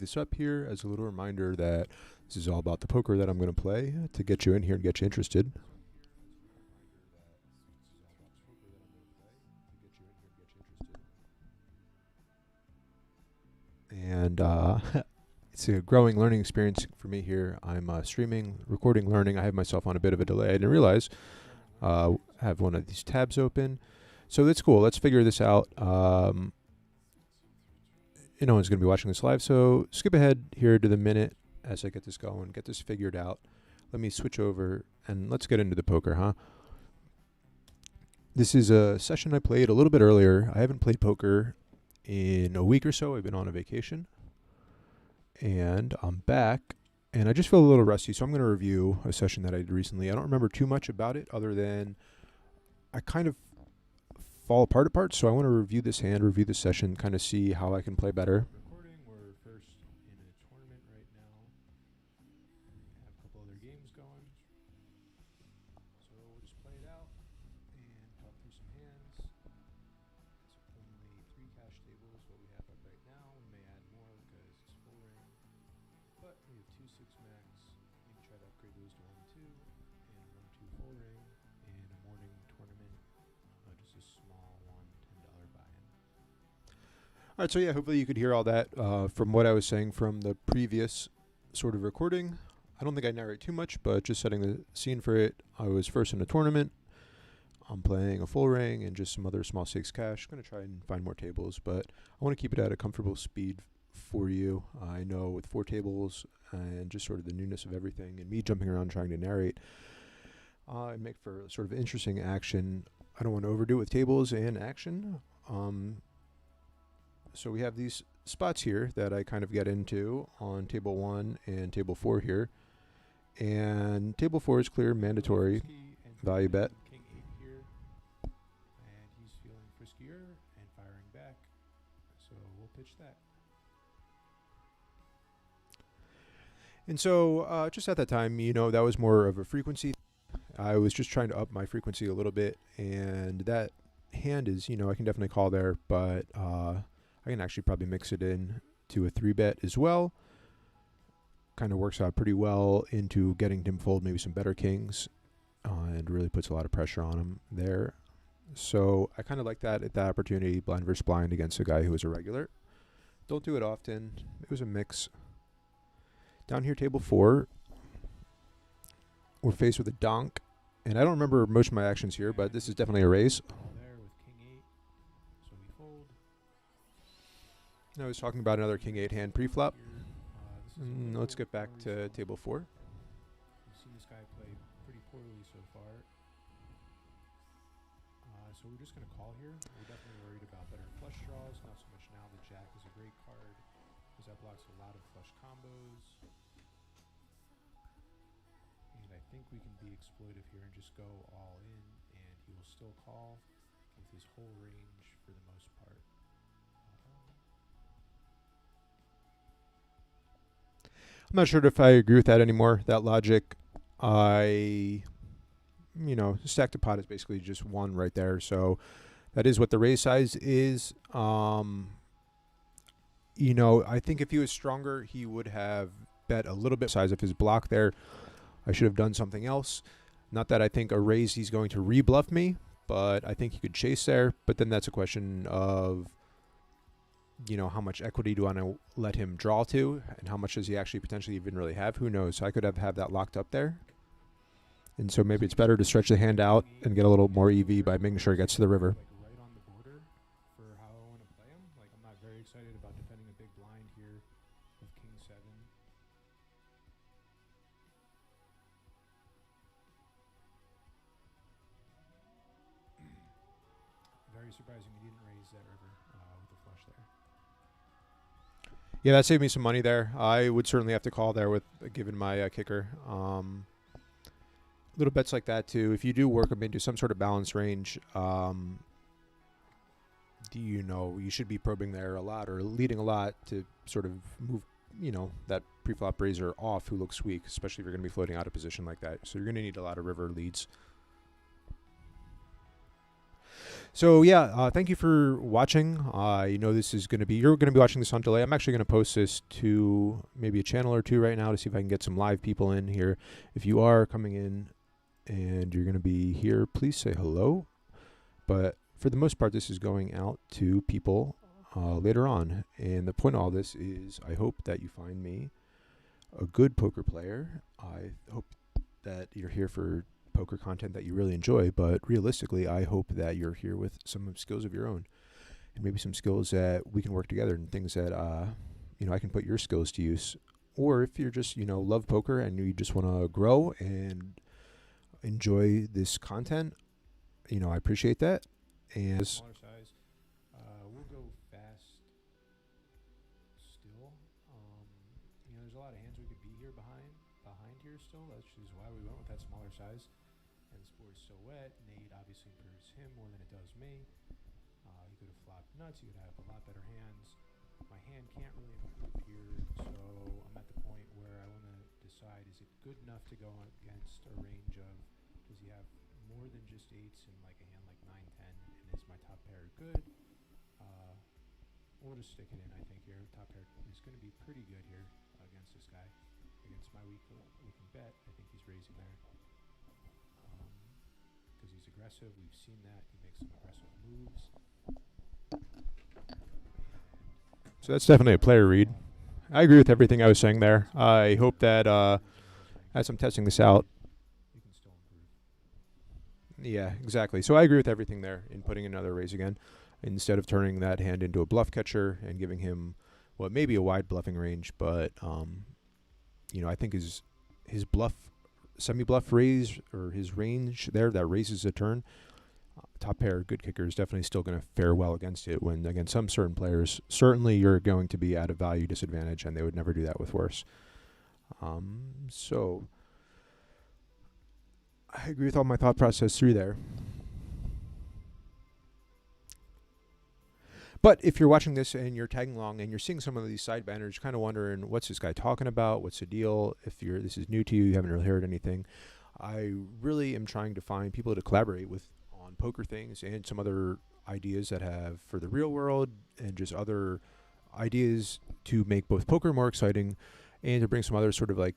this up here as a little reminder that this is all about the poker that I'm going to play to get you in here and get you interested. And it's a growing learning experience for me here. I'm streaming, recording, learning. I have myself on a bit of a delay. I didn't realize I have one of these tabs open. So that's cool. Let's figure this out. No one's going to be watching this live, so skip ahead here to the minute as I get this going, get this figured out. Let me switch over, and let's get into the poker, huh? This is a session I played a little bit earlier. I haven't played poker in a week or so. I've been on a vacation, and I'm back, and I just feel a little rusty, so I'm going to review a session that I did recently. I don't remember too much about it other than I kind of fall apart at parts, so I want to review this hand, review this session, kind of see how I can play better. Recording, we're first in a tournament right now. Have a couple other games going. So we'll just play it out and talk through some hands. It's only 3 cash tables, what we have up right now. We may add more because it's full ring. But we have 2 6 max. Maybe try to upgrade those to 1 2 and 1 2 full ring in a morning tournament. Just a small $10 buy-in. All right, so yeah, hopefully you could hear all that from what I was saying from the previous sort of recording. I don't think I narrate too much, but just setting the scene for it. I was first in a tournament. I'm playing a full ring and just some other small stakes cash. Going to try and find more tables, but I want to keep it at a comfortable speed for you. I know with 4 tables and just sort of the newness of everything and me jumping around trying to narrate, I make for sort of interesting action. I don't want to overdo it with tables and action. So we have these spots here that I kind of get into on table 1 and table 4 here. And table 4 is clear, mandatory value bet. King 8 here. And he's feeling friskier and firing back. So we'll pitch that. And so just at that time, that was more of a frequency. I was just trying to up my frequency a little bit, and that hand is, I can definitely call there, but I can actually probably mix it in to a 3-bet as well. Kind of works out pretty well into getting him fold maybe some better kings, and really puts a lot of pressure on him there. So I kind of like that at that opportunity, blind versus blind against a guy who is a regular. Don't do it often. It was a mix. Down here, table 4. We're faced with a donk, and I don't remember most of my actions here, but this is definitely a raise. There with King 8, so we fold. I was talking about another King 8 hand pre-flop. Let's get back to table 4. We've seen this guy play pretty poorly so far. So we're just going to call here. We're definitely worried about better flush draws, not so much now. The jack is a great card because that blocks a lot of flush combos. I think we can be exploitive here and just go all in, and he will still call with his whole range for the most part. I'm not sure if I agree with that anymore, that logic. Stack to pot is basically just 1 right there, so that is what the raise size is. I think if he was stronger, he would have bet a little bit size of his block there. I should have done something else. Not that I think a raise he's going to re-bluff me, but I think he could chase there. But then that's a question of, how much equity do I want to let him draw to, and how much does he actually potentially even really have? Who knows? So I could have that locked up there. And so maybe it's better to stretch the hand out and get a little more EV by making sure it gets to the river. Right on the border for how I want to play him. I'm not very excited about defending a big blind here with King 7. Very surprising he didn't raise that river with the flush there. Yeah, that saved me some money there. I would certainly have to call there with given my kicker. Little bets like that too. If you do work them into some sort of balance range, you should be probing there a lot or leading a lot to sort of move, that pre-flop raiser off who looks weak, especially if you're going to be floating out of position like that. So you're going to need a lot of river leads. So yeah, thank you for watching. This is going to be you're going to be watching this on delay. I'm actually going to post this to maybe a channel or two right now to see if I can get some live people in here. If you are coming in and you're going to be here, please say hello. But for the most part, this is going out to people later on. And the point of all this is I hope that you find me a good poker player. I hope that you're here for poker content that you really enjoy, but realistically, I hope that you're here with some skills of your own and maybe some skills that we can work together and things that, I can put your skills to use. Or if you're just, love poker and you just want to grow and enjoy this content, I appreciate that. And smaller size, we'll go fast still. There's a lot of hands we could be here behind here still. That's just why we went with that smaller size. And this board is so wet. Nate obviously improves him more than it does me. He could have flopped nuts. He could have a lot better hands. My hand can't really improve here, so I'm at the point where I want to decide, is it good enough to go against a range of, does he have more than just eights in like a hand like 9, 10, and is my top pair good? We'll just stick it in, I think, here. Top pair is going to be pretty good here against this guy. Against my weaker bet, I think he's raising there. Because he's aggressive. We've seen that. He makes some aggressive moves. So that's definitely a player read. I agree with everything I was saying there. I hope that as I'm testing this out, you can still improve. Yeah, exactly. So I agree with everything there in putting another raise again. Instead of turning that hand into a bluff catcher and giving him what may be a wide bluffing range, but I think his bluff, semi-bluff raise or his range there that raises a turn, top pair good kicker is definitely still going to fare well against it. When against some certain players, certainly you're going to be at a value disadvantage, and they would never do that with worse. So I agree with all my thought process through there. But if you're watching this and you're tagging along and you're seeing some of these side banners, kind of wondering, what's this guy talking about? What's the deal? If this is new to you, you haven't really heard anything. I really am trying to find people to collaborate with on poker things and some other ideas that have for the real world and just other ideas to make both poker more exciting and to bring some other sort of like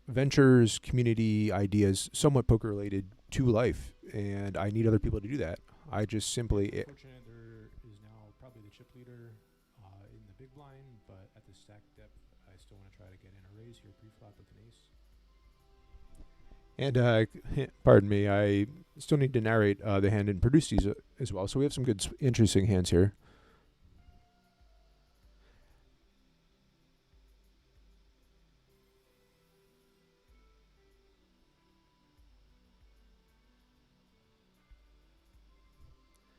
ventures, community ideas, somewhat poker related to life. And I need other people to do that. I just simply... probably the chip leader in the big blind, but at the stack depth, I still want to try to get in a raise here pre-flop with an ace. And pardon me, I still need to narrate the hand and produce these as well. So we have some good, interesting hands here.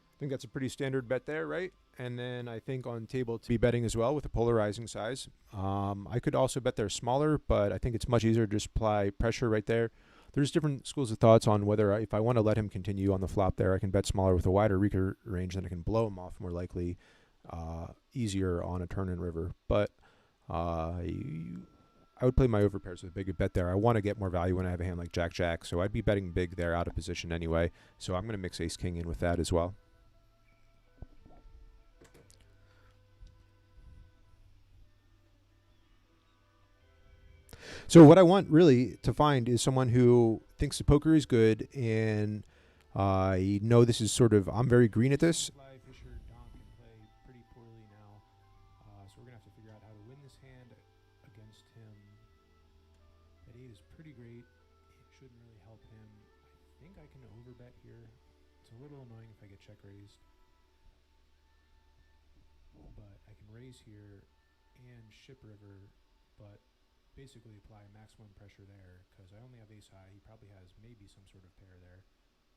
I think that's a pretty standard bet there, right? And then I think on table to be betting as well with a polarizing size. I could also bet there smaller, but I think it's much easier to just apply pressure right there. There's different schools of thoughts on whether if I want to let him continue on the flop there, I can bet smaller with a wider, weaker range, then I can blow him off more likely, easier on a turn and river. But I would play my overpairs with a bigger bet there. I want to get more value when I have a hand like Jack-Jack, so I'd be betting big there out of position anyway. So I'm going to mix Ace-King in with that as well. So what I want really to find is someone who thinks the poker is good, and I know this is sort of, I'm very green at this. Fisher, Don can play pretty poorly now, so we're going to have to figure out how to win this hand against him. That 8 is pretty great. It shouldn't really help him. I think I can overbet here. It's a little annoying if I get check raised, but I can raise here and ship river, but basically apply maximum pressure there because I only have ace high. He probably has maybe some sort of pair there.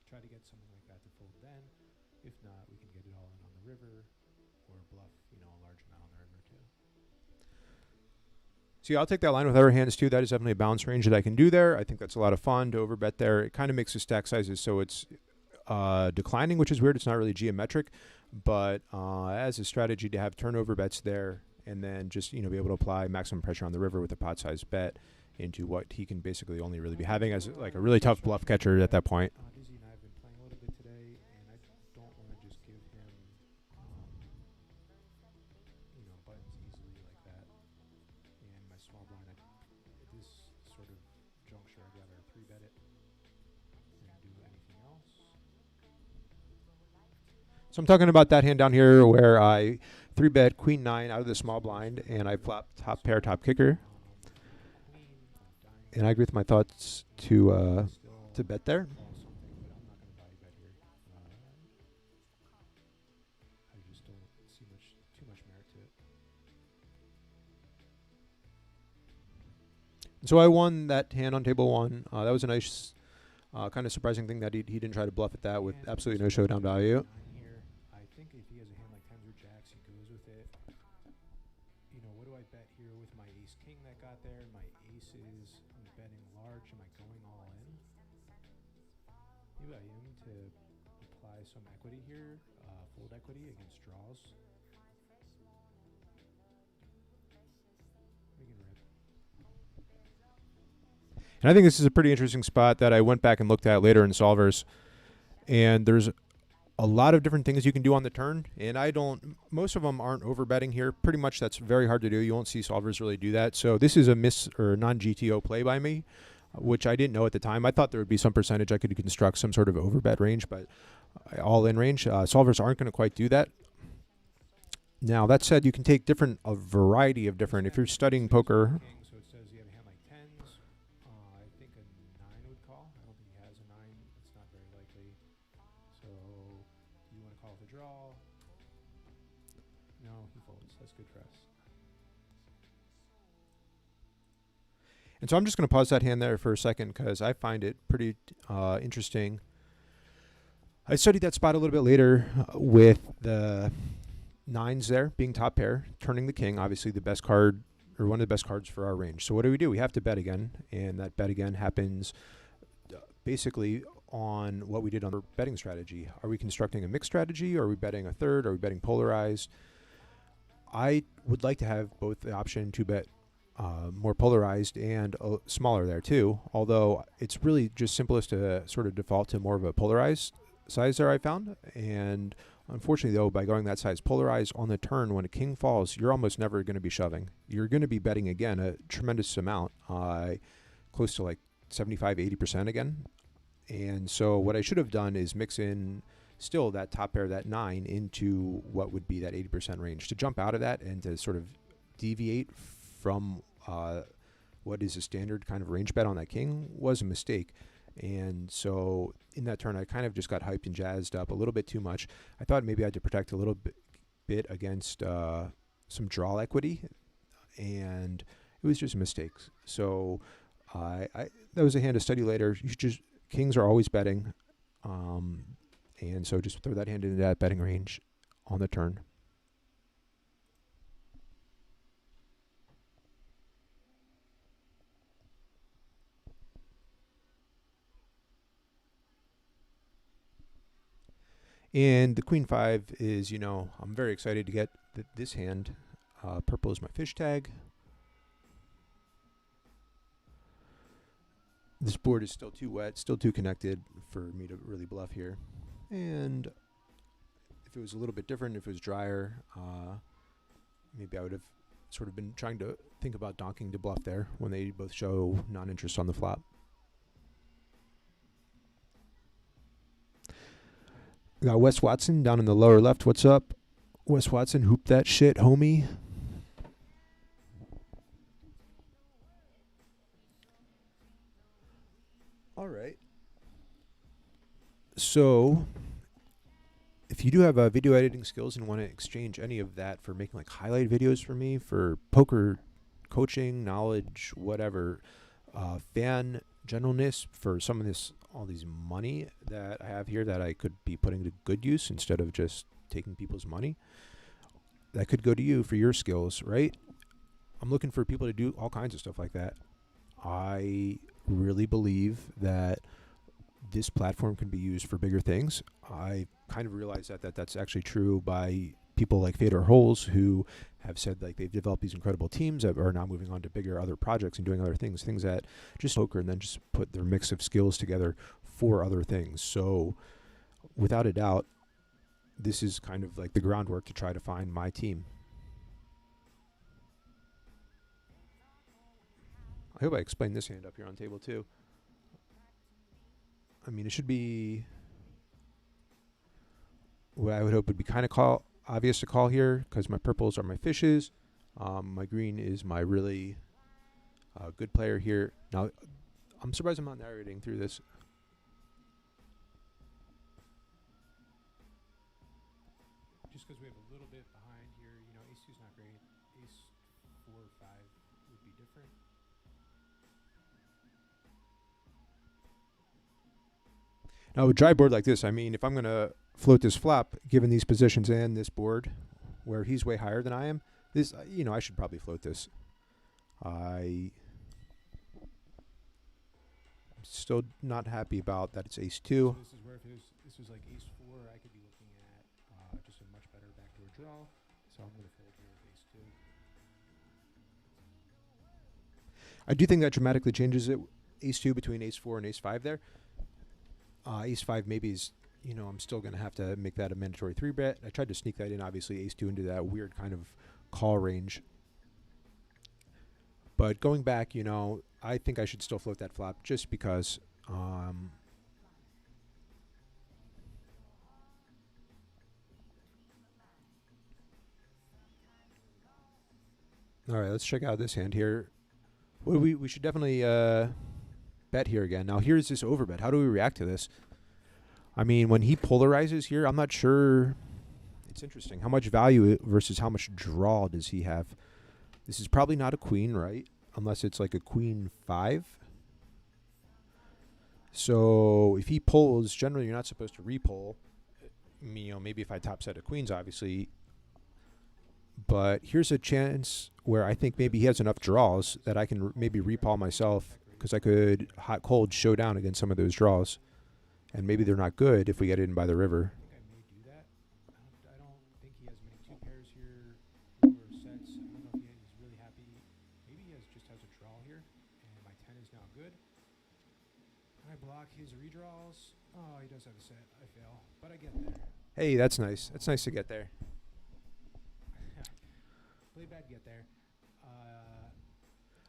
Try to get something like that to fold then. If not, we can get it all in on the river or bluff, a large amount on the river too. See, I'll take that line with other hands too. That is definitely a balance range that I can do there. I think that's a lot of fun to overbet there. It kind of makes the stack sizes so it's declining, which is weird. It's not really geometric, but as a strategy to have turnover bets there, and then just, be able to apply maximum pressure on the river with a pot size bet into what he can basically only really be having as like a really tough bluff catcher at that point. Dizzy and I have been playing a little bit today, and I don't want to just So I'm talking about that hand down here where I 3-bet queen 9 out of the small blind, and I flop top pair, top kicker. And I agree with my thoughts to bet there. I just don't see too much merit to it. So I won that hand on table 1. That was a nice, kind of surprising thing that he didn't try to bluff at that with absolutely no showdown value. I think if he has a hand like 10s or jacks, he goes with it. You know, what do I bet here with my ace king that got there? My aces, I'm betting large. Am I going all in? Maybe I am to apply some equity here, fold equity against draws. We can rip. And I think this is a pretty interesting spot that I went back and looked at later in solvers. And there's a lot of different things you can do on the turn, and most of them aren't overbetting here. Pretty much that's very hard to do. You won't see solvers really do that. So this is a non-GTO play by me, which I didn't know at the time. I thought there would be some percentage I could construct some sort of overbet range, but all in range. Solvers aren't going to quite do that. Now, that said, you can take a variety of different, if you're studying poker. So it says you have a hand like 10s. I think a 9 would call. I don't think he has a 9. It's not very likely. So you want to call the draw? No, he folds. That's good for us. And so I'm just going to pause that hand there for a second because I find it pretty interesting. I studied that spot a little bit later with the 9s there being top pair, turning the king, obviously the best card or one of the best cards for our range. So what do? We have to bet again, and that bet again happens basically on what we did on our betting strategy. Are we constructing a mixed strategy? Or are we betting a third? Are we betting polarized? I would like to have both the option to bet more polarized and smaller there too, although it's really just simplest to sort of default to more of a polarized size there I found. And unfortunately though, by going that size polarized on the turn, when a king falls, you're almost never going to be shoving. You're going to be betting again a tremendous amount, close to like 75-80% again. And so what I should have done is mix in still that top pair, that 9, into what would be that 80% range. To jump out of that and to sort of deviate from what is a standard kind of range bet on that king was a mistake. And so in that turn, I kind of just got hyped and jazzed up a little bit too much. I thought maybe I had to protect a little bit against some draw equity, and it was just mistakes. So that was a hand to study later. Kings are always betting, and so just throw that hand into that betting range on the turn. And the queen 5 is, I'm very excited to get this hand. Purple is my fish tag. This board is still too wet, still too connected for me to really bluff here. And if it was a little bit different, if it was drier, maybe I would have sort of been trying to think about donking to bluff there when they both show non-interest on the flop. We got Wes Watson down in the lower left. What's up? Wes Watson, hoop that shit, homie. All right. So if you do have video editing skills and want to exchange any of that for making like highlight videos for me, for poker coaching, knowledge, whatever, fan generalness for some of all these money that I have here that I could be putting to good use instead of just taking people's money, that could go to you for your skills, right? I'm looking for people to do all kinds of stuff like that. I really believe that this platform can be used for bigger things. I kind of realized that's actually true by people like Fedor Holes, who have said like they've developed these incredible teams that are now moving on to bigger other projects and doing other things that just poker, and then just put their mix of skills together for other things. So without a doubt, this is kind of like the groundwork to try to find my team. I hope I explained this hand up here on table 2. I mean, it should be what I would hope would be kind of obvious to call here, because my purples are my fishes. My green is my really good player here. Now, I'm surprised I'm not narrating through this. Just because we have a little bit behind here, you know, ace 2 is not great. Ace 4 or 5 would be different. Now, with a dry board like this, I mean, if I'm going to float this flop, given these positions and this board, where he's way higher than I am, this, you know, I should probably float this. I'm still not happy about that it's ace 2. So this is where if this was like ace 4, I could be looking at just a much better backdoor draw. So I'm going to fold here with ace 2. I do think that dramatically changes it. Ace 2 between ace 4 and ace 5 there. Ace 5 maybe is, you know, I'm still going to have to make that a mandatory 3-bet. I tried to sneak that in, obviously, ace 2 into that weird kind of call range. But going back, you know, I think I should still float that flop just because. All right, let's check out this hand here. Well, we should definitely bet here again. Now, here's this overbet. How do we react to this? I mean, when he polarizes here, I'm not sure. It's interesting. How much value versus how much draw does he have? This is probably not a queen, right? Unless it's like a queen 5. So if he pulls, generally you're not supposed to re-pull. You know, maybe if I top set of queens, obviously. But here's a chance where I think maybe he has enough draws that I can maybe re-pull myself, because I could hot cold showdown against some of those draws. And maybe they're not good if we get in by the river. I may do that. I don't think he has many 2 pairs here or sets. I don't know if he's really happy. Maybe he just has a draw here, and my 10 is now good. I block his redraws. Oh, he does have a set. I fail, but I get there. Hey, that's nice. That's nice to get there. Play bad, get there.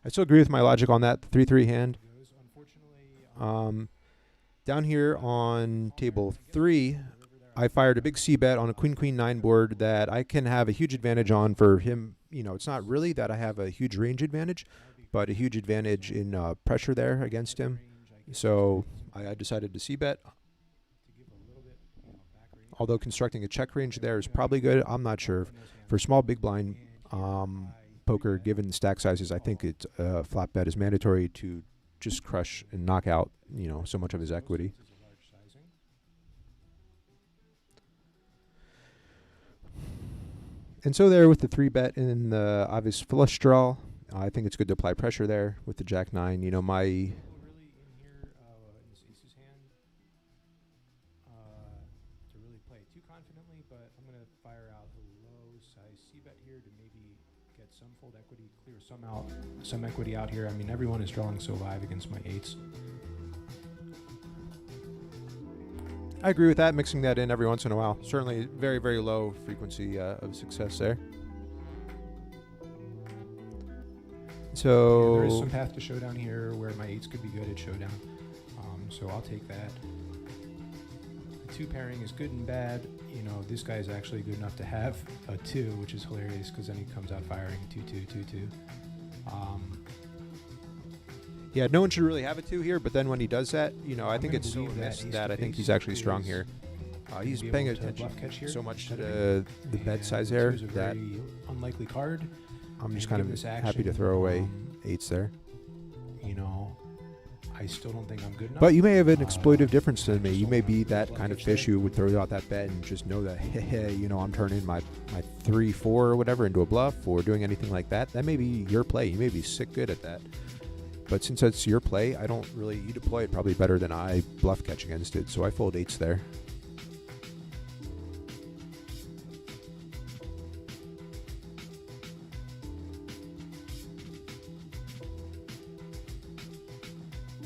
I still agree with my logic on that 3-3 hand. Unfortunately, Down here on table 3, I fired a big c-bet on a queen-queen-9 board that I can have a huge advantage on for him. You know, it's not really that I have a huge range advantage, but a huge advantage in pressure there against him. So I decided to c-bet. Although constructing a check range there is probably good, I'm not sure. For small big blind poker, given the stack sizes, I think it's flop bet is mandatory to just crush and knock out, you know, so much of his equity. And so there with the 3-bet and the obvious flush draw, I think it's good to apply pressure there with the jack 9. You know, my to really play it too confidently, but I'm going to fire out a low size c-bet here to maybe get some fold equity, clear some equity out here. I mean, everyone is drawing so live against my 8s. I agree with that, mixing that in every once in a while. Certainly very, very low frequency of success there. So there is some path to showdown here where my 8s could be good at showdown. So I'll take that. The 2 pairing is good and bad. You know, this guy is actually good enough to have a 2, which is hilarious because then he comes out firing 2-2, 2-2. Yeah, no one should really have a 2 here, but then when he does that, you know, I think it's so missed that I think he's actually strong here. He's paying attention so much to the bet size there that unlikely card. I'm just kind of happy to throw away 8s there. You know, I still don't think I'm good enough. But you may have an exploitive difference than me. You may be that kind of fish who would throw out that bet and just know that, hey, you know, I'm turning my 3-4 or whatever into a bluff or doing anything like that. That may be your play. You may be sick good at that. But since that's your play, I don't really, you deploy it probably better than I bluff catch against it. So I fold 8s there.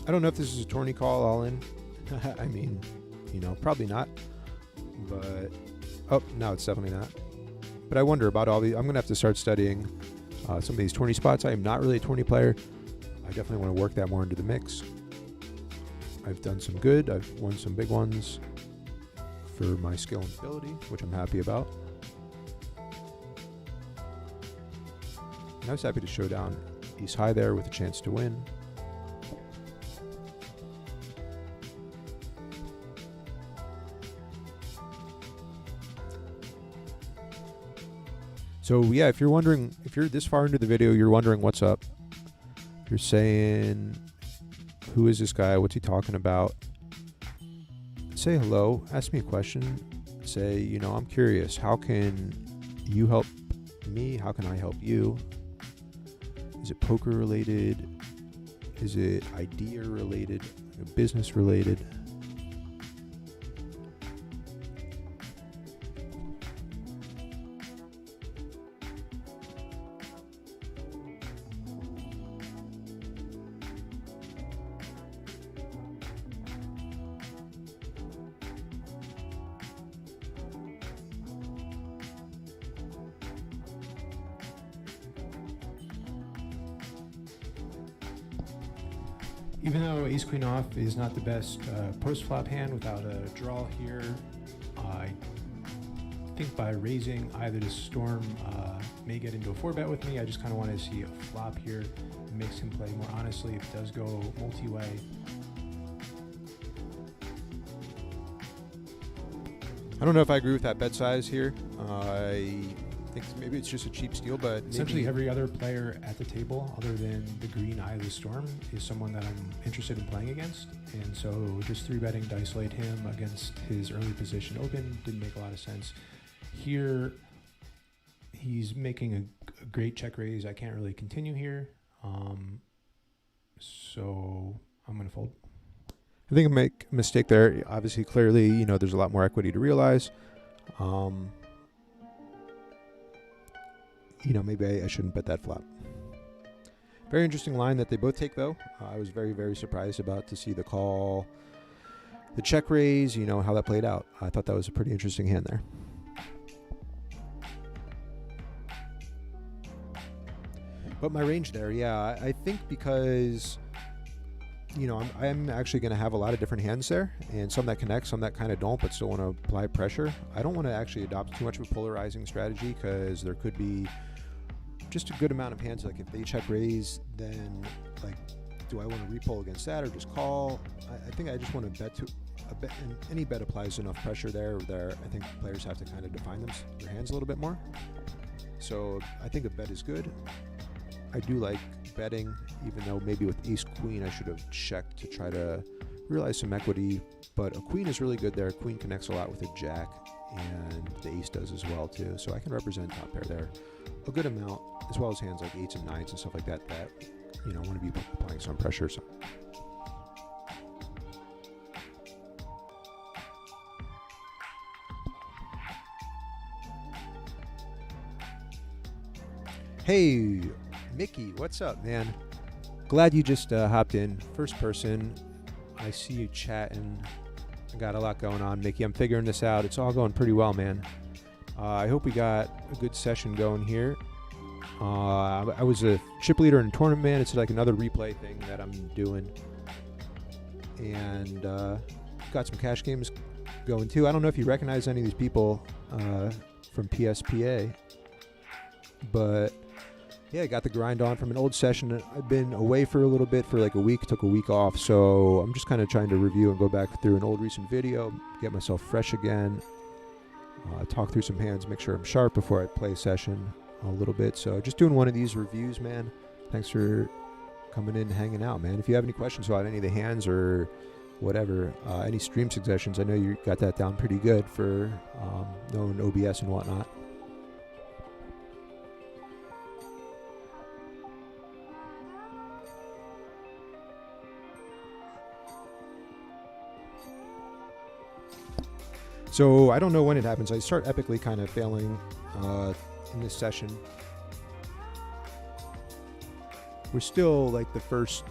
I don't know if this is a tourney call all in. I mean, you know, probably not. But, oh, no, it's definitely not. But I wonder about all these. I'm going to have to start studying some of these tourney spots. I am not really a tourney player. I definitely want to work that more into the mix. I've done some good. I've won some big ones. for my skill and ability, which I'm happy about. And I was happy to show down ace high there with a chance to win. So yeah, if you're wondering, if you're this far into the video, you're wondering what's up. You're saying, who is this guy? What's he talking about? Say hello, ask me a question. Say, you know, I'm curious. How can you help me? How can I help you? Is it poker related? Is it idea related? Business related? Even though ace queen off is not the best post-flop hand without a draw here, I think by raising either to Storm may get into a 4-bet with me. I just kind of want to see a flop here. It makes him play more honestly if it does go multi-way. I don't know if I agree with that bet size here. I think maybe it's just a cheap steal, but essentially every other player at the table other than the green eye of the Storm is someone that I'm interested in playing against, and so just 3-betting to isolate him against his early position open didn't make a lot of sense. Here he's making a great check raise. I can't really continue here, so I'm gonna fold. I think I make a mistake there. Obviously, clearly, you know, there's a lot more equity to realize. You know, maybe I shouldn't bet that flop. Very interesting line that they both take, though. I was very, very surprised about to see the call, the check raise, you know, how that played out. I thought that was a pretty interesting hand there. But my range there, yeah, I think because, you know, I'm actually going to have a lot of different hands there, and some that connect, some that kind of don't, but still want to apply pressure. I don't want to actually adopt too much of a polarizing strategy because there could be just a good amount of hands. Like if they check raise, then like, do I want to repoll against that or just call? I think I just want to bet to a bet, and any bet applies enough pressure there. I think players have to kind of define their hands a little bit more. So I think a bet is good. I do like betting, even though maybe with ace queen I should have checked to try to realize some equity, but a queen is really good there. Queen connects a lot with a jack, and the ace does as well too, so I can represent top pair there a good amount, as well as hands like 8s and 9s and stuff like that, you know, want to be applying some pressure. So hey Mickey, what's up, man? Glad you just hopped in. First person. I see you chatting. I got a lot going on, Mickey. I'm figuring this out. It's all going pretty well, man. I hope we got a good session going here. I was a chip leader in a tournament, man. It's like another replay thing that I'm doing. And got some cash games going too. I don't know if you recognize any of these people from PSPA, but yeah, I got the grind on from an old session. I've been away for a little bit, for like a week, took a week off, so I'm just kind of trying to review and go back through an old recent video, get myself fresh again, talk through some hands, make sure I'm sharp before I play a session a little bit. So just doing one of these reviews, man. Thanks for coming in and hanging out, man. If you have any questions about any of the hands or whatever, any stream suggestions, I know you got that down pretty good for knowing OBS and whatnot. So I don't know when it happens. I start epically kind of failing in this session. We're still like the first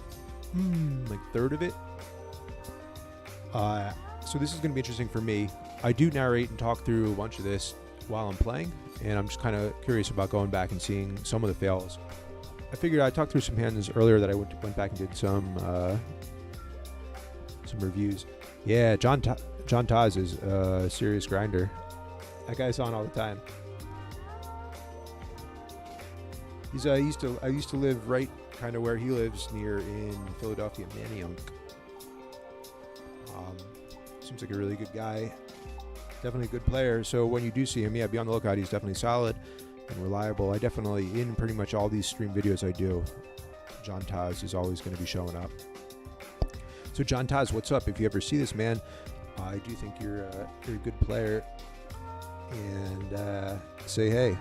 like third of it. So this is going to be interesting for me. I do narrate and talk through a bunch of this while I'm playing, and I'm just kind of curious about going back and seeing some of the fails. I figured I talked through some hands earlier that I went back and did some reviews. Yeah, John John Taz is a serious grinder. That guy's on all the time. He's I used to live right kind of where he lives, near in Philadelphia, Manayunk. Seems like a really good guy. Definitely a good player. So when you do see him, yeah, be on the lookout. He's definitely solid and reliable. I definitely, in pretty much all these stream videos I do, John Taz is always going to be showing up. So John Taz, what's up? If you ever see this, man, I do think you're a good player. And say hey.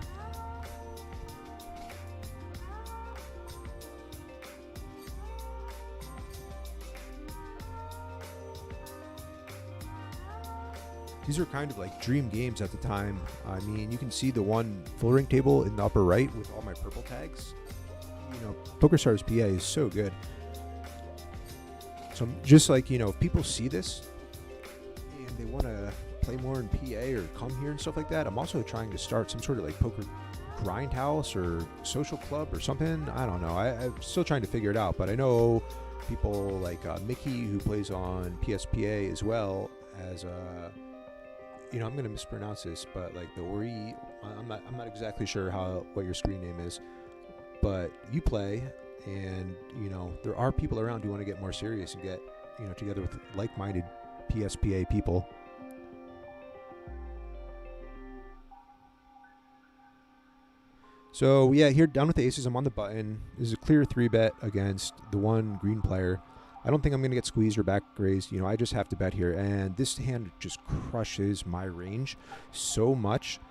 These are kind of like dream games at the time. I mean, you can see the one full ring table in the upper right with all my purple tags. You know, PokerstarsPA is so good. So just like, you know, if people see this and they want to play more in PA or come here and stuff like that, I'm also trying to start some sort of like poker grind house or social club or something. I don't know. I'm still trying to figure it out, but I know people like Mickey, who plays on PSPA as well as you know, I'm going to mispronounce this, but like the Ori, I'm not exactly sure what your screen name is, but you play, and you know there are people around who want to get more serious and get, you know, together with like-minded PSPA people. So yeah, here down with the aces, I'm on the button. This is a clear 3-bet against the one green player. I don't think I'm going to get squeezed or back raised. You know, I just have to bet here. And this hand just crushes my range so much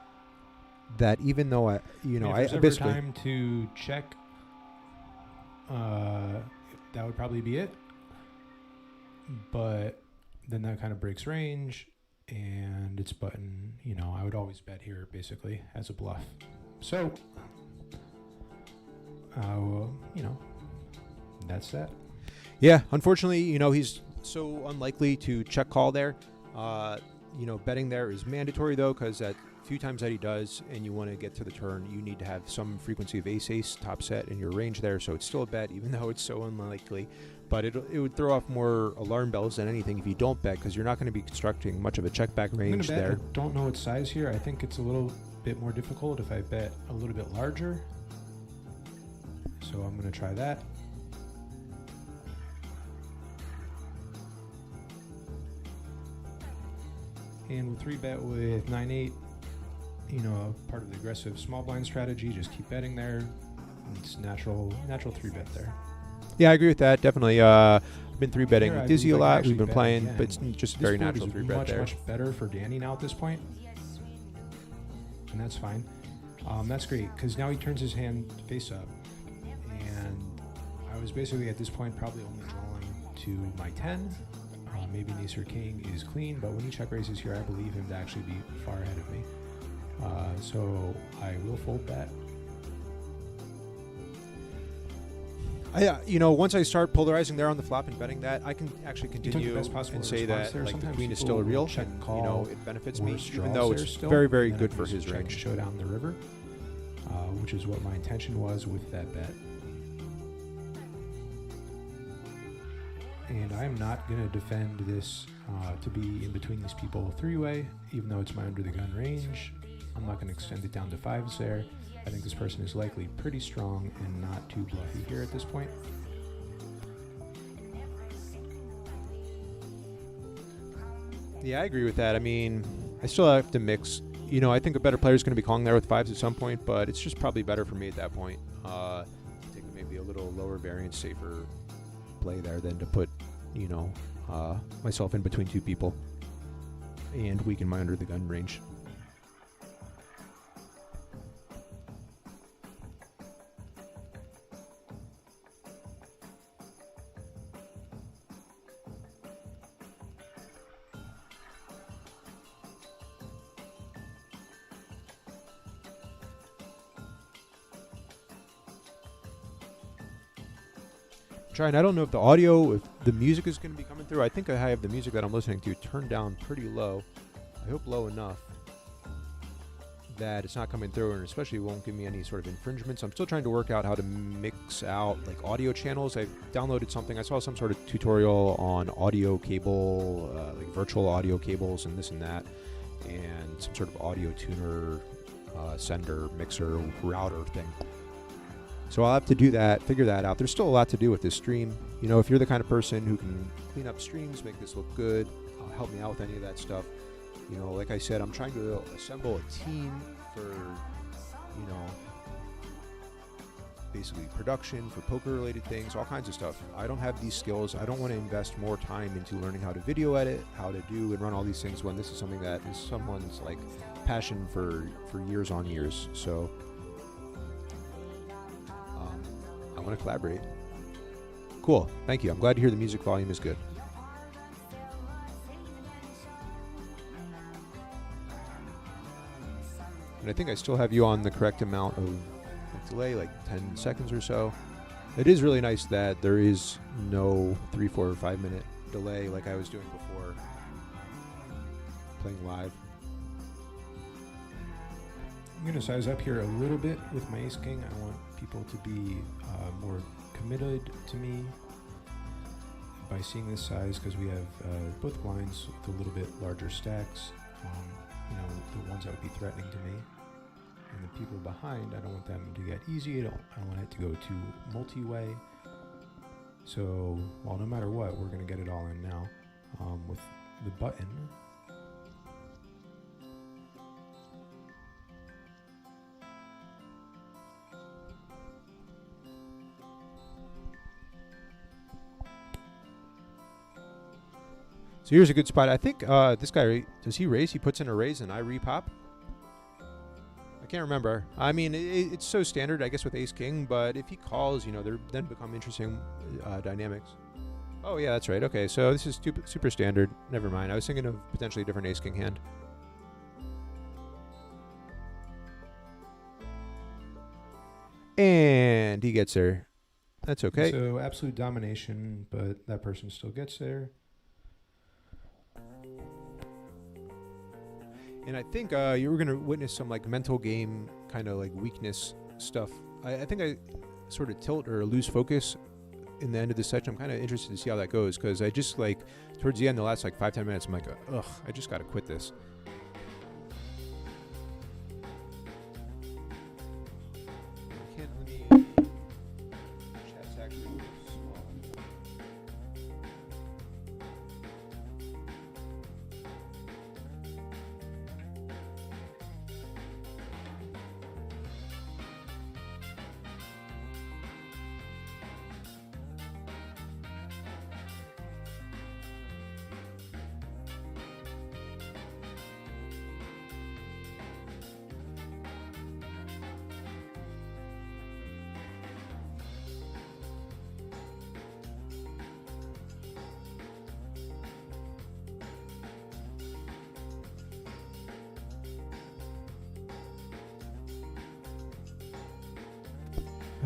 that even though I basically... time to check, that would probably be it. But then that kind of breaks range, and it's button. You know, I would always bet here, basically, as a bluff. So, you know, that's that. Yeah, unfortunately, you know, he's so unlikely to check call there. You know, betting there is mandatory, though, because at few times that he does and you want to get to the turn, you need to have some frequency of ace-ace top set in your range there. So it's still a bet, even though it's so unlikely. But it would throw off more alarm bells than anything if you don't bet, because you're not going to be constructing much of a check-back range there. I don't know its size here. I think it's a little bit more difficult if I bet a little bit larger. So I'm going to try that. And we'll 3-bet with 9-8, you know, part of the aggressive small blind strategy. Just keep betting there. It's natural 3-bet there. Yeah, I agree with that. Definitely. I've been 3-betting with Dizzy a lot. We've been playing, again. but it's just very natural 3-bet there. Much better for Danny now at this point. And that's fine. That's great, because now he turns his hand face up. And I was basically at this point probably only drawing to my 10. Maybe an ace or king is clean, but when he check raises here, I believe him to actually be far ahead of me. So I will fold that. You know, once I start polarizing there on the flop and betting that, I can actually continue and say that like the queen is still a real, and you know, it benefits me, even though it's very, very good for his range. Show down the river, which is what my intention was with that bet. And I'm not going to defend this to be in between these people 3-way, even though it's my under the gun range. I'm not going to extend it down to 5s there. I think this person is likely pretty strong and not too bluffy here at this point. Yeah, I agree with that. I mean, I still have to mix. You know, I think a better player is going to be calling there with 5s at some point, but it's just probably better for me at that point. Take maybe a little lower variance, safer play there than to put, you know, myself in between two people and weaken my under the gun range. Trying. I don't know if the audio, if the music is going to be coming through. I think I have the music that I'm listening to turned down pretty low. I hope low enough that it's not coming through, and especially won't give me any sort of infringements. I'm still trying to work out how to mix out like audio channels. I downloaded something. I saw some sort of tutorial on audio cable, like virtual audio cables and this and that, and some sort of audio tuner, sender, mixer, router thing. So I'll have to do that, figure that out. There's still a lot to do with this stream. You know, if you're the kind of person who can clean up streams, make this look good, help me out with any of that stuff. You know, like I said, I'm trying to assemble a team for, you know, basically production, for poker-related things, all kinds of stuff. I don't have these skills. I don't want to invest more time into learning how to video edit, how to do and run all these things when this is something that is someone's like passion for years on years. So I want to collaborate. Cool. Thank you. I'm glad to hear the music volume is good. And I think I still have you on the correct amount of delay, like 10 seconds or so. It is really nice that there is no 3, 4, or 5 minute delay like I was doing before playing live. I'm going to size up here a little bit with my ace king. I want people to be more committed to me by seeing this size, because we have both blinds with a little bit larger stacks. You know, the ones that would be threatening to me. And the people behind, I don't want them to get easy. I don't want it to go too multi-way. So, well, no matter what, we're going to get it all in now with the button. So here's a good spot. I think this guy, does he raise? He puts in a raise and I repop? I can't remember. I mean, it's so standard, I guess, with ace-king, but if he calls, you know, there then become interesting dynamics. Oh, yeah, that's right. Okay, so this is super standard. Never mind. I was thinking of potentially a different ace-king hand. And he gets there. That's okay. So absolute domination, but that person still gets there. And I think you were going to witness some like mental game kind of like weakness stuff. I think I sort of tilt or lose focus in the end of the session. I'm kind of interested to see how that goes, because I just like towards the end, the last like 5-10 minutes, I'm like, ugh, I just got to quit this. I can't let me chat's actually small.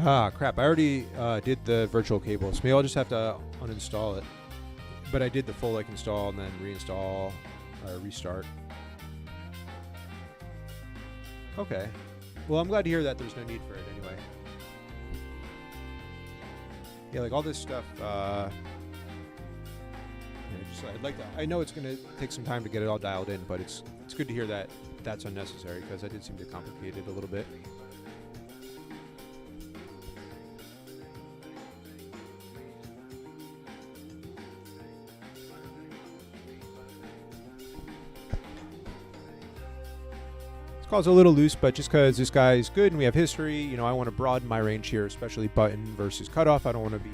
Ah, crap. I already did the virtual cable, so maybe I'll just have to uninstall it. But I did the full like install and then reinstall, restart. Okay. Well, I'm glad to hear that there's no need for it anyway. Yeah, like all this stuff, I'd like to, I know it's going to take some time to get it all dialed in, but it's good to hear that that's unnecessary, because I did seem to complicate it a little bit. This call's a little loose, but just because this guy's good and we have history, you know, I want to broaden my range here, especially button versus cutoff. I don't want to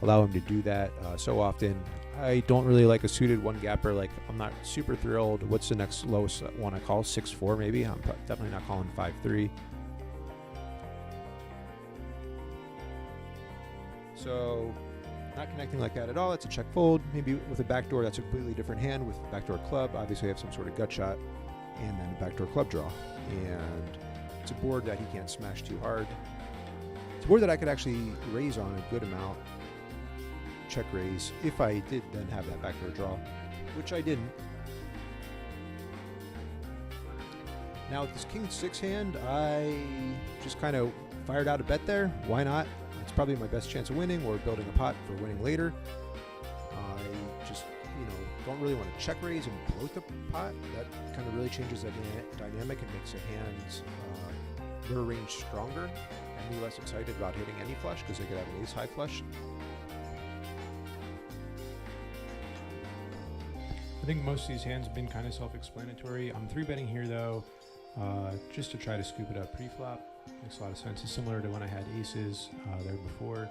allow him to do that so often. I don't really like a suited one gapper. Like, I'm not super thrilled. What's the next lowest one I call? 6-4 maybe. I'm definitely not calling 5-3. So not connecting like that at all. That's a check fold. Maybe with a backdoor, that's a completely different hand. With backdoor club, obviously I have some sort of gut shot, and then a backdoor club draw. And it's a board that he can't smash too hard. It's a board that I could actually raise on a good amount. Check raise if I did then have that backdoor draw, which I didn't. Now with this king six hand, I just kind of fired out a bet there. Why not? It's probably my best chance of winning or building a pot for winning later. I just, don't really want to check raise and bloat the pot. That kind of really changes the dynamic and makes the hands their range stronger and me less excited about hitting any flush because they could have an ace high flush. I think most of these hands have been kind of self-explanatory. I'm 3-betting here though, just to try to scoop it up pre-flop. Makes a lot of sense. It's similar to when I had aces there before.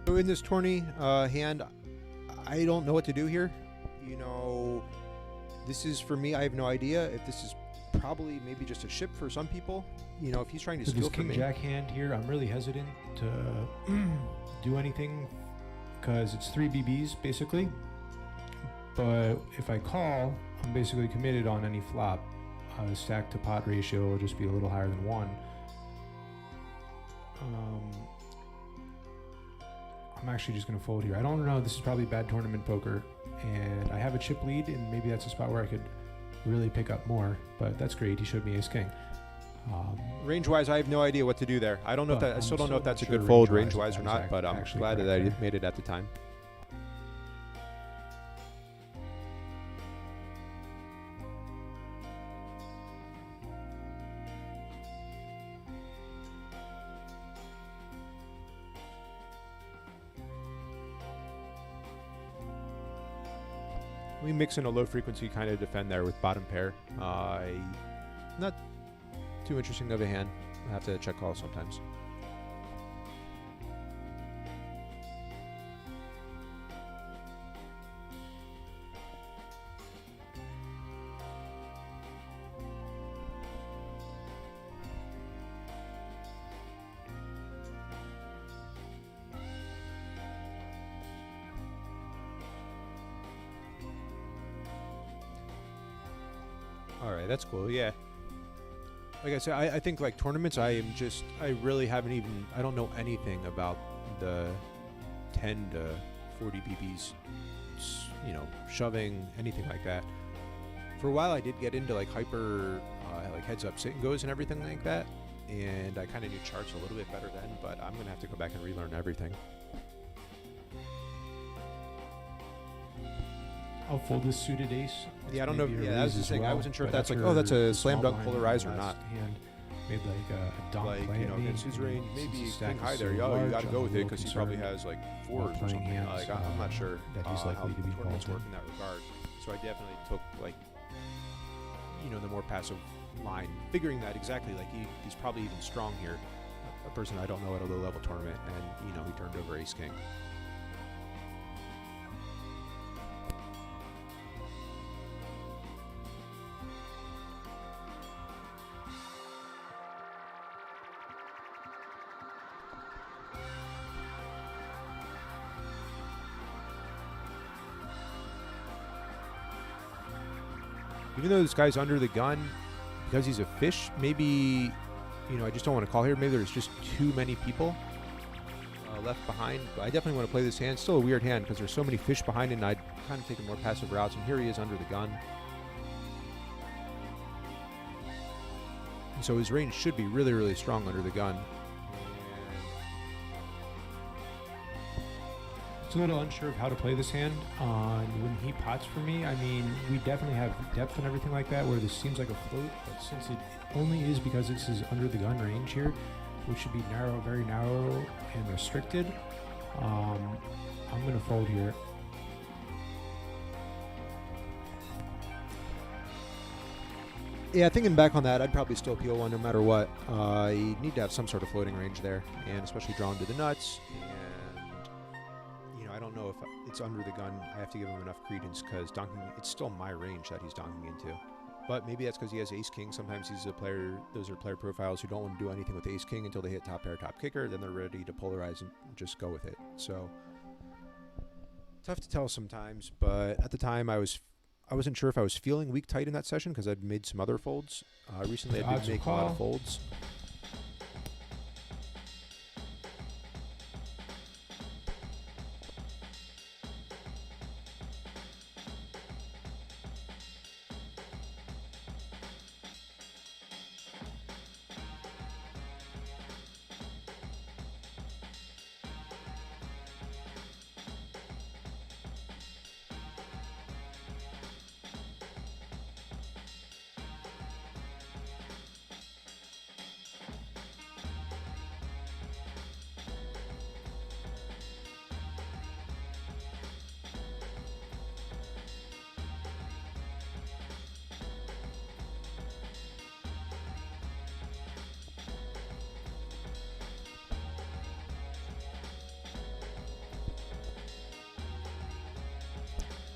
So in this tourney hand, I don't know what to do here. This is for me. I have no idea if this is probably maybe just a ship for some people. If he's trying to steal this from king me. jack hand here, I'm really hesitant to do anything because it's 3 BBs basically. But if I call, I'm basically committed on any flop. Stack to pot ratio will just be a little higher than 1. I'm actually just going to fold here. I don't know. This is probably bad tournament poker, and I have a chip lead, and maybe that's a spot where I could really pick up more. But that's great. He showed me ace king. Range-wise, I have no idea what to do there. I don't know if that. I still don't know if that's a good fold range-wise or not. But I'm glad that I made it at the time. We mix in a low frequency kind of defend there with bottom pair. Not too interesting of a hand. I have to check call sometimes. All right, that's cool. Yeah. Like I said, I think like tournaments, I really haven't even, I don't know anything about the 10 to 40 BBs, shoving, anything like that. For a while, I did get into like hyper, like heads up sit and goes and everything like that. And I kind of knew charts a little bit better then, but I'm going to have to go back and relearn everything. I'll fold this suited ace. Yeah, I don't know. Yeah, that was the thing. I wasn't sure if that's like, after that's a the slam small dunk blind polarizer or last not. Hand made like a donk Like, play at me, against his and range, since maybe his stack king is high so there. You large, got to go I'm with a it little because he probably concerned has like while fours or playing something. hands, I'm not sure that he's how likely to be tournaments called work in that regard. So I definitely took like, the more passive line, figuring that exactly like he's probably even strong here. A person I don't know at a low level tournament, and he turned over ace king. Even though this guy's under the gun, because he's a fish, maybe, I just don't want to call here. Maybe there's just too many people left behind. But I definitely want to play this hand. Still a weird hand because there's so many fish behind it, and I'd kind of taken more passive routes. And here he is under the gun. And so his range should be really, really strong under the gun. It's a little unsure of how to play this hand. When he pots for me, I mean, we definitely have depth and everything like that, where this seems like a float, but since it only is because this is under the gun range here, which should be narrow, very narrow and restricted, I'm going to fold here. Yeah, thinking back on that, I'd probably still peel one no matter what. You need to have some sort of floating range there, and especially drawn to the nuts. And I don't know if it's under the gun. I have to give him enough credence because donking. It's still my range that he's donking into. But maybe that's because he has ace king. Sometimes he's a player. Those are player profiles who don't want to do anything with ace king until they hit top pair, top kicker. Then they're ready to polarize and just go with it. So tough to tell sometimes. But at the time, I wasn't sure if I was feeling weak tight in that session because I'd made some other folds. Recently, I did make a lot of folds.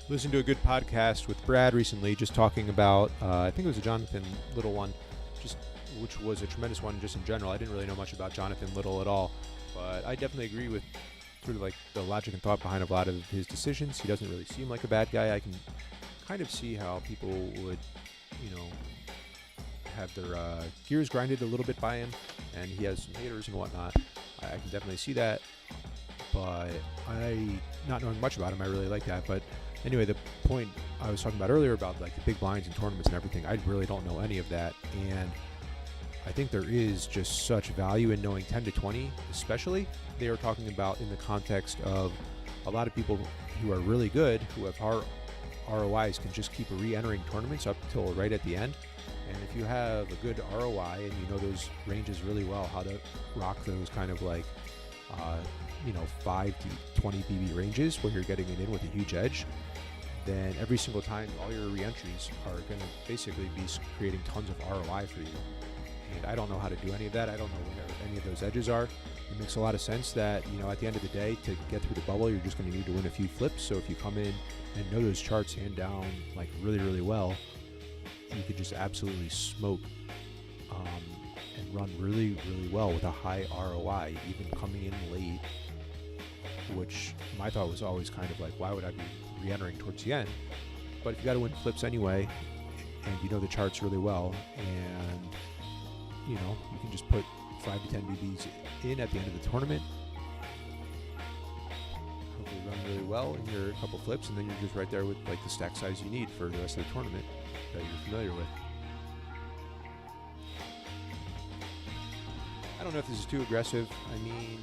Listened to a good podcast with Brad recently, just talking about, I think it was a Jonathan Little one, which was a tremendous one just in general. I didn't really know much about Jonathan Little at all, but I definitely agree with sort of like the logic and thought behind a lot of his decisions. He doesn't really seem like a bad guy. I can kind of see how people would, have their gears grinded a little bit by him, and he has some haters and whatnot. I can definitely see that, but not knowing much about him, I really like that. But anyway, the point I was talking about earlier about like the big blinds and tournaments and everything, I really don't know any of that, and I think there is just such value in knowing 10 to 20, especially. They are talking about in the context of a lot of people who are really good, who have ROIs, can just keep re-entering tournaments up till right at the end. And if you have a good ROI and you know those ranges really well, how to rock those kind of like 5 to 20 BB ranges where you're getting it in with a huge edge, then every single time all your re-entries are going to basically be creating tons of ROI for you. And I don't know how to do any of that. I don't know where any of those edges are. It makes a lot of sense that, at the end of the day, to get through the bubble, you're just going to need to win a few flips. So if you come in and know those charts hand down like really, really well, you could just absolutely smoke and run really, really well with a high ROI, even coming in late, which my thought was always kind of like, why would I be re-entering towards the end? But if you got to win flips anyway, and you know the charts really well, and you can just put 5 to 10 BBs in at the end of the tournament, hopefully run really well in your couple flips, and then you're just right there with like the stack size you need for the rest of the tournament that you're familiar with. I don't know if this is too aggressive. I mean,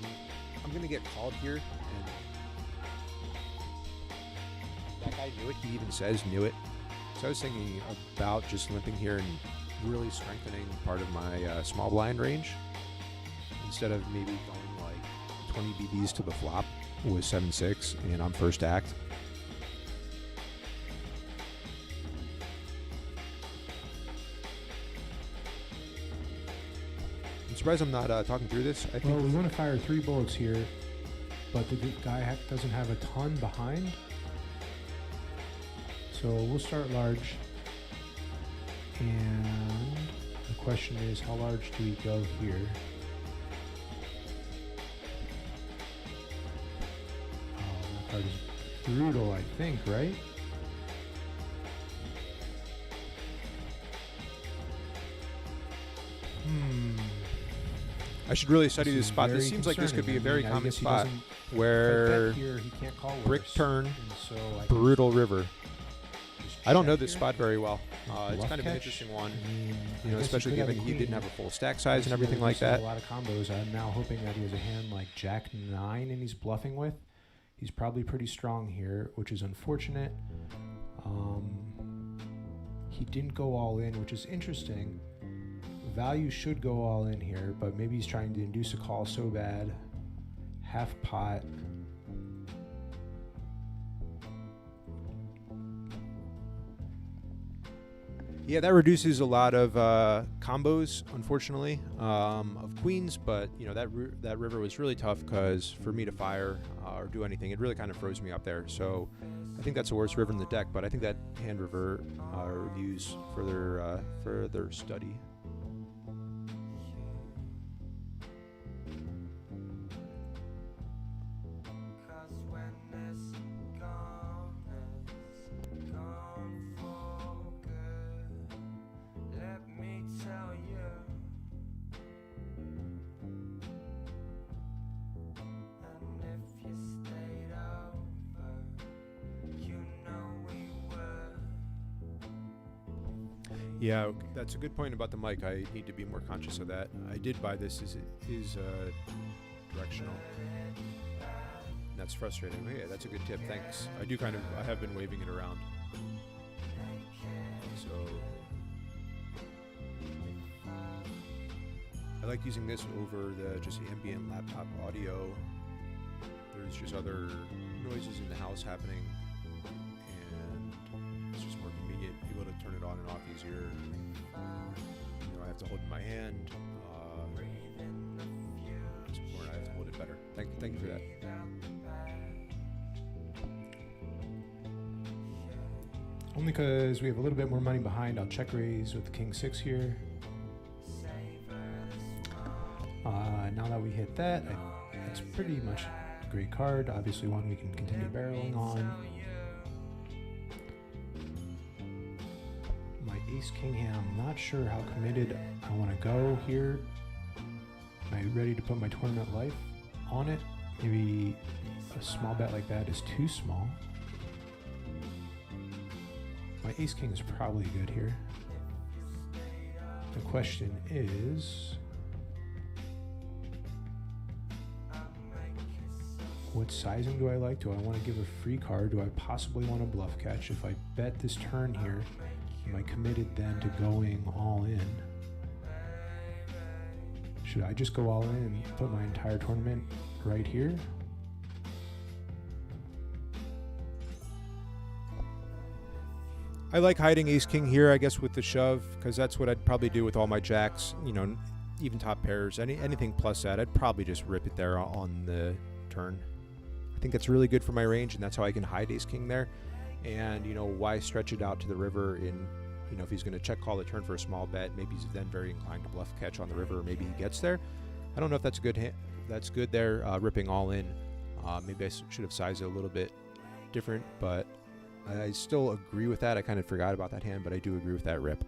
I'm going to get called here, and that guy knew it. He even says knew it. So I was thinking about just limping here and really strengthening part of my small blind range instead of maybe going like 20 BBs to the flop with 7-6 and I'm first act. I'm surprised I'm not talking through this. I think we want to fire 3 bullets here, but the guy doesn't have a ton behind. So we'll start large. And the question is, how large do we go here? That card is brutal, I think, right? I should really study this spot. This seems like this could be a very common spot where here, he can't call brick worse. turn, So brutal river. I don't know this here. spot very well. It's Bluff kind of an catch. interesting one, I mean, especially given he didn't have a full stack size and everything like that. A lot of combos. I'm now hoping that he has a hand like Jack 9 and he's bluffing with. He's probably pretty strong here, which is unfortunate. He didn't go all in, which is interesting. Value should go all in here, but maybe he's trying to induce a call so bad. Half pot. Yeah, that reduces a lot of combos, unfortunately, of queens. But you know that river was really tough because for me to fire or do anything, it really kind of froze me up there. So I think that's the worst river in the deck. But I think that hand river reviews further study. Yeah, that's a good point about the mic. I need to be more conscious of that. I did buy this. Is directional. That's frustrating. Oh, yeah, that's a good tip. Thanks. I have been waving it around. So I like using this over the just ambient laptop audio. There's just other noises in the house happening, and it's just more convenient, able to turn it on and off easier. You know, I have to hold it in my hand. It's important. I have to hold it better. Thank you for that. Only because we have a little bit more money behind, I'll check raise with King 6 here. Now that we hit that, it's pretty much a great card. Obviously one we can continue barreling on. My ace king hand, I'm not sure how committed I want to go here. Am I ready to put my tournament life on it? Maybe a small bet like that is too small. My ace king is probably good here. The question is, what sizing do I like? Do I want to give a free card? Do I possibly want to bluff catch? If I bet this turn here, am I committed then to going all in? Should I just go all in and put my entire tournament right here? I like hiding ace king here, I guess, with the shove, because that's what I'd probably do with all my jacks. You know, even top pairs, anything plus that, I'd probably just rip it there on the turn. I think that's really good for my range, and that's how I can hide ace king there. And you know, why stretch it out to the river in, you know, if he's going to check call the turn for a small bet, maybe he's then very inclined to bluff catch on the river, or maybe he gets there. I don't know if that's a good that's good there, ripping all in. Maybe I should have sized it a little bit different, but I still agree with that. I kind of forgot about that hand, but I do agree with that rip.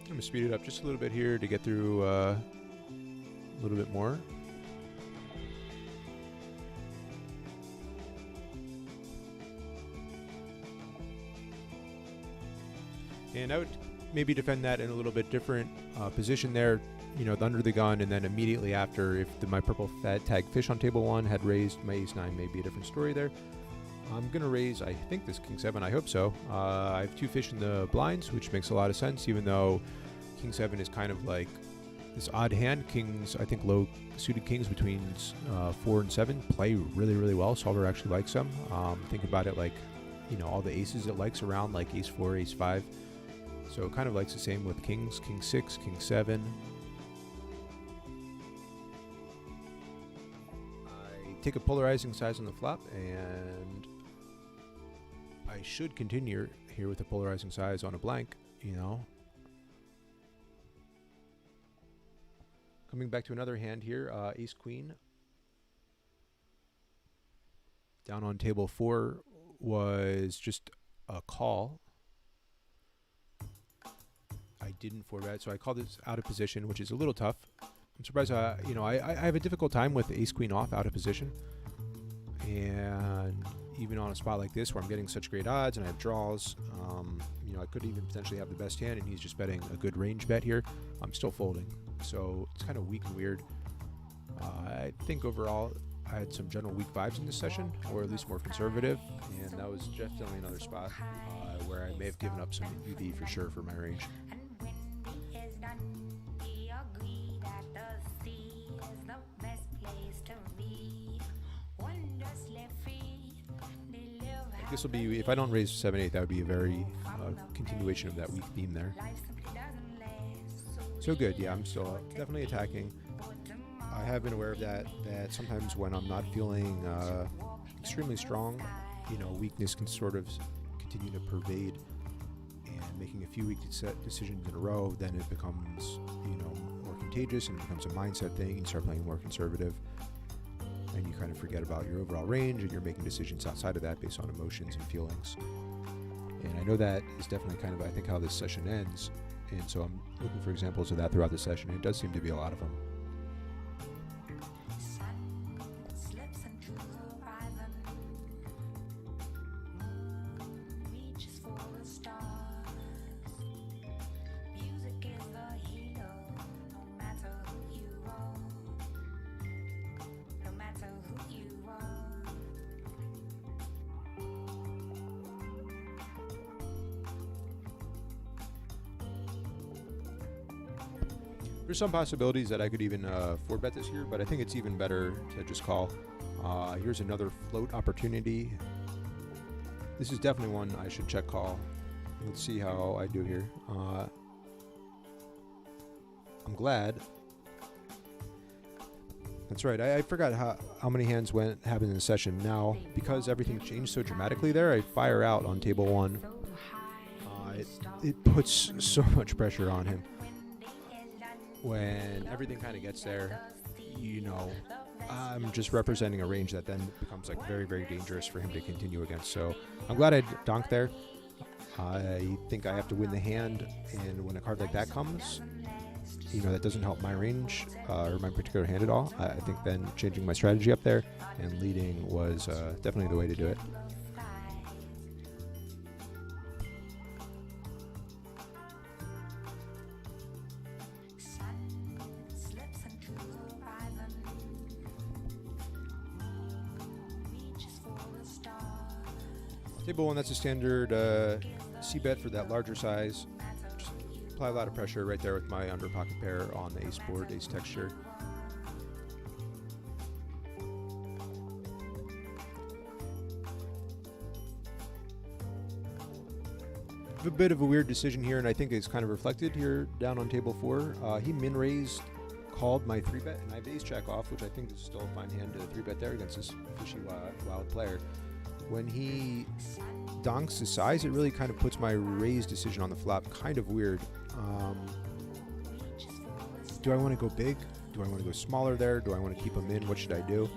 I'm going to speed it up just a little bit here to get through a little bit more. And I would maybe defend that in a little bit different position there, you know, under the gun, and then immediately after, if my purple fat tag fish on table 1 had raised my ace 9, maybe a different story there. I'm going to raise, I think, this king 7. I hope so. I have 2 fish in the blinds, which makes a lot of sense, even though king 7 is kind of like this odd hand. Kings, I think low suited kings between 4 and 7 play really, really well. Solver actually likes them. Think about it like, you know, all the aces it likes around, like ace 4, ace 5. So it kind of likes the same with kings, king 6, king 7. I take a polarizing size on the flop, and I should continue here with a polarizing size on a blank, you know. Coming back to another hand here, ace queen. down on table 4 was just a call. I didn't 4-bet, so I called this out of position, which is a little tough. I'm surprised, you know, I have a difficult time with ace queen off out of position. And even on a spot like this where I'm getting such great odds and I have draws, you know, I could even potentially have the best hand and he's just betting a good range bet here. I'm still folding. So it's kind of weak and weird. I think overall I had some general weak vibes in this session, or at least more conservative, and that was definitely another spot where I may have given up some UV for sure for my range. This will be, if I don't raise 7-8, that would be a very continuation of that weak theme there. So good, yeah, I'm still definitely attacking. I have been aware of that sometimes when I'm not feeling extremely strong, you know, weakness can sort of continue to pervade, and making a few weak decisions in a row, then it becomes, you know, more contagious and it becomes a mindset thing. You start playing more conservative and you kind of forget about your overall range and you're making decisions outside of that based on emotions and feelings. And I know that is definitely kind of, I think, how this session ends. And so I'm looking for examples of that throughout the session. And it does seem to be a lot of them. There's some possibilities that I could even 4-bet this here, but I think it's even better to just call. Here's another float opportunity. This is definitely one I should check call. Let's see how I do here. I'm glad. That's right. I forgot how many hands happened in the session. Now, because everything changed so dramatically there, I fire out on table 1. It puts so much pressure on him. When everything kind of gets there, you know, I'm just representing a range that then becomes like very, very dangerous for him to continue against. So I'm glad I donked there. I think I have to win the hand, and when a card like that comes, you know, that doesn't help my range or my particular hand at all. I think then changing my strategy up there and leading was definitely the way to do it. Table 1, that's a standard C-bet for that larger size. Just apply a lot of pressure right there with my under pocket pair on the ace board, ace texture. A bit of a weird decision here, and I think it's kind of reflected here down on table 4. He min-raised, called my 3-bet, and I have ace jack off, which I think is still a fine hand to 3-bet there against this fishy wild player. When he donks his size, it really kind of puts my raise decision on the flop kind of weird. Do I want to go big? Do I want to go smaller there? Do I want to keep him in? What should I do?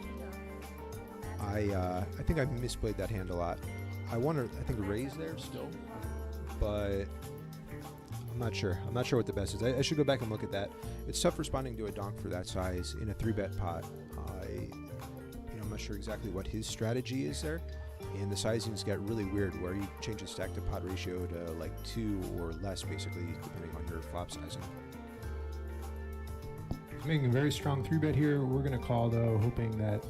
I think I misplayed that hand a lot. I want to, I think, raise there still, but I'm not sure. I'm not sure what the best is. I should go back and look at that. It's tough responding to a donk for that size in a 3-bet pot. I'm not sure exactly what his strategy is there. And the sizings get really weird where you change the stack to pot ratio to like 2 or less, basically, depending on your flop sizing. He's making a very strong 3-bet here. We're going to call, though, hoping that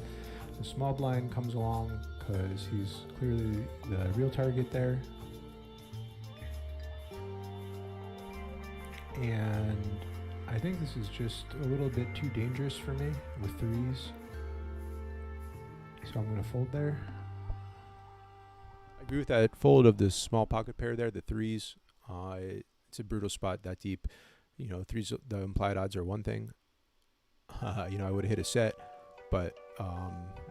the small blind comes along because he's clearly the real target there. And I think this is just a little bit too dangerous for me with 3s. So I'm going to fold there. I agree with that fold of the small pocket pair there, the 3s. It's a brutal spot that deep. You know, 3s, the implied odds are one thing. You know, I would have hit a set, but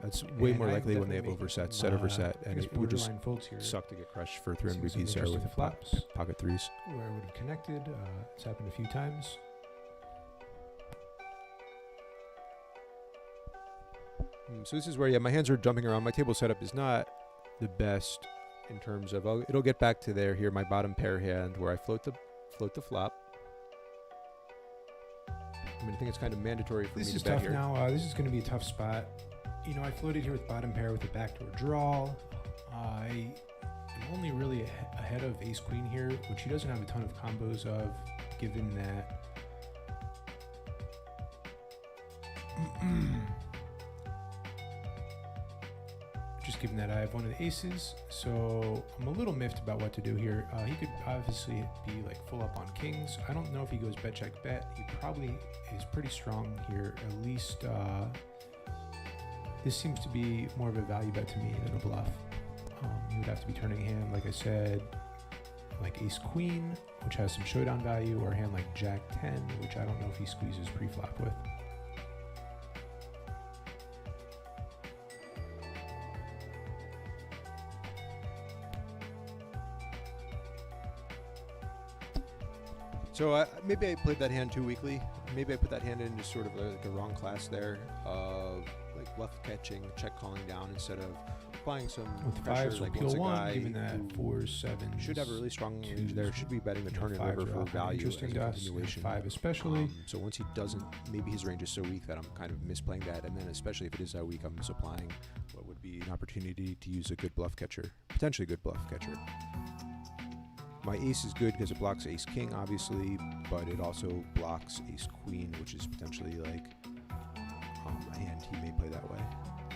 that's way more likely when they have oversets, set over set, and it would just suck to get crushed for 300 rupees there with pocket 3s. Where I would have connected. It's happened a few times. So this is where, yeah, my hands are jumping around. My table setup is not the best in terms of, it'll get back to there here, my bottom pair hand where I float the flop. I mean, I think it's kind of mandatory for me to bet here. This is tough now. This is going to be a tough spot. You know, I floated here with bottom pair with a backdoor draw. I am only really ahead of ace queen here, which he doesn't have a ton of combos of, given that just given that I have one of the aces. So I'm a little miffed about what to do here. He could obviously be like full up on kings. I don't know if he goes bet check bet. He probably is pretty strong here. At least this seems to be more of a value bet to me than a bluff. He would have to be turning a hand, like I said, like ace queen, which has some showdown value, or a hand like jack 10, which I don't know if he squeezes pre-flop with. So maybe I played that hand too weakly. Maybe I put that hand in just sort of like a wrong class there of like bluff catching, check calling down instead of applying some with pressure. Fives Like will once a peel one, guy given that fours, sevens should have a really strong range there. Should be betting the you know, tourney fives river are for often value as a interesting to us, continuation. five especially. So once he doesn't, maybe his range is so weak that I'm kind of misplaying that, and then especially if it is that weak, I'm misapplying what would be an opportunity to use a good bluff catcher, potentially a good bluff catcher. My ace is good because it blocks ace king, obviously, but it also blocks ace queen, which is potentially like a hand he may play that way.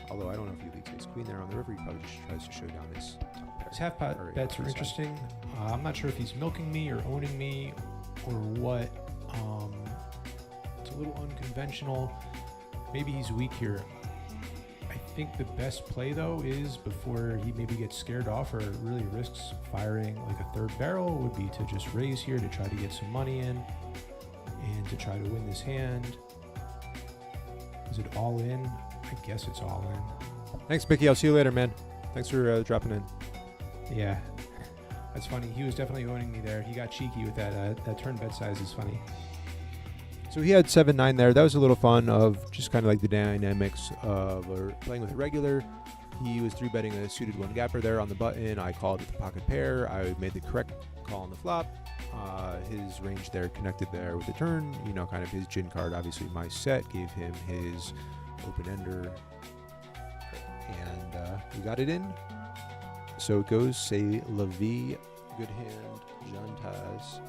Although I don't know if he leads ace queen there on the river. He probably just tries to show down his top pair. His half pot bets are interesting. I'm not sure if he's milking me or owning me or what. It's a little unconventional. Maybe he's weak here. I think the best play though is, before he maybe gets scared off or really risks firing like a third barrel, would be to just raise here to try to get some money in and to try to win this hand. Is it all in? I guess it's all in. Thanks, Mickey. I'll see you later, man. Thanks for dropping in. Yeah, that's funny. He was definitely owning me there. He got cheeky with that. That turn bet size is funny. So he had 7-9 there. That was a little fun of just kind of like the dynamics of playing with a regular. He was 3-betting a suited one gapper there on the button. I called with the pocket pair. I made the correct call on the flop. His range there connected there with the turn. You know, kind of his gin card. Obviously, my set gave him his open ender, and we got it in. So it goes, say la vie, good hand, Jean Taz.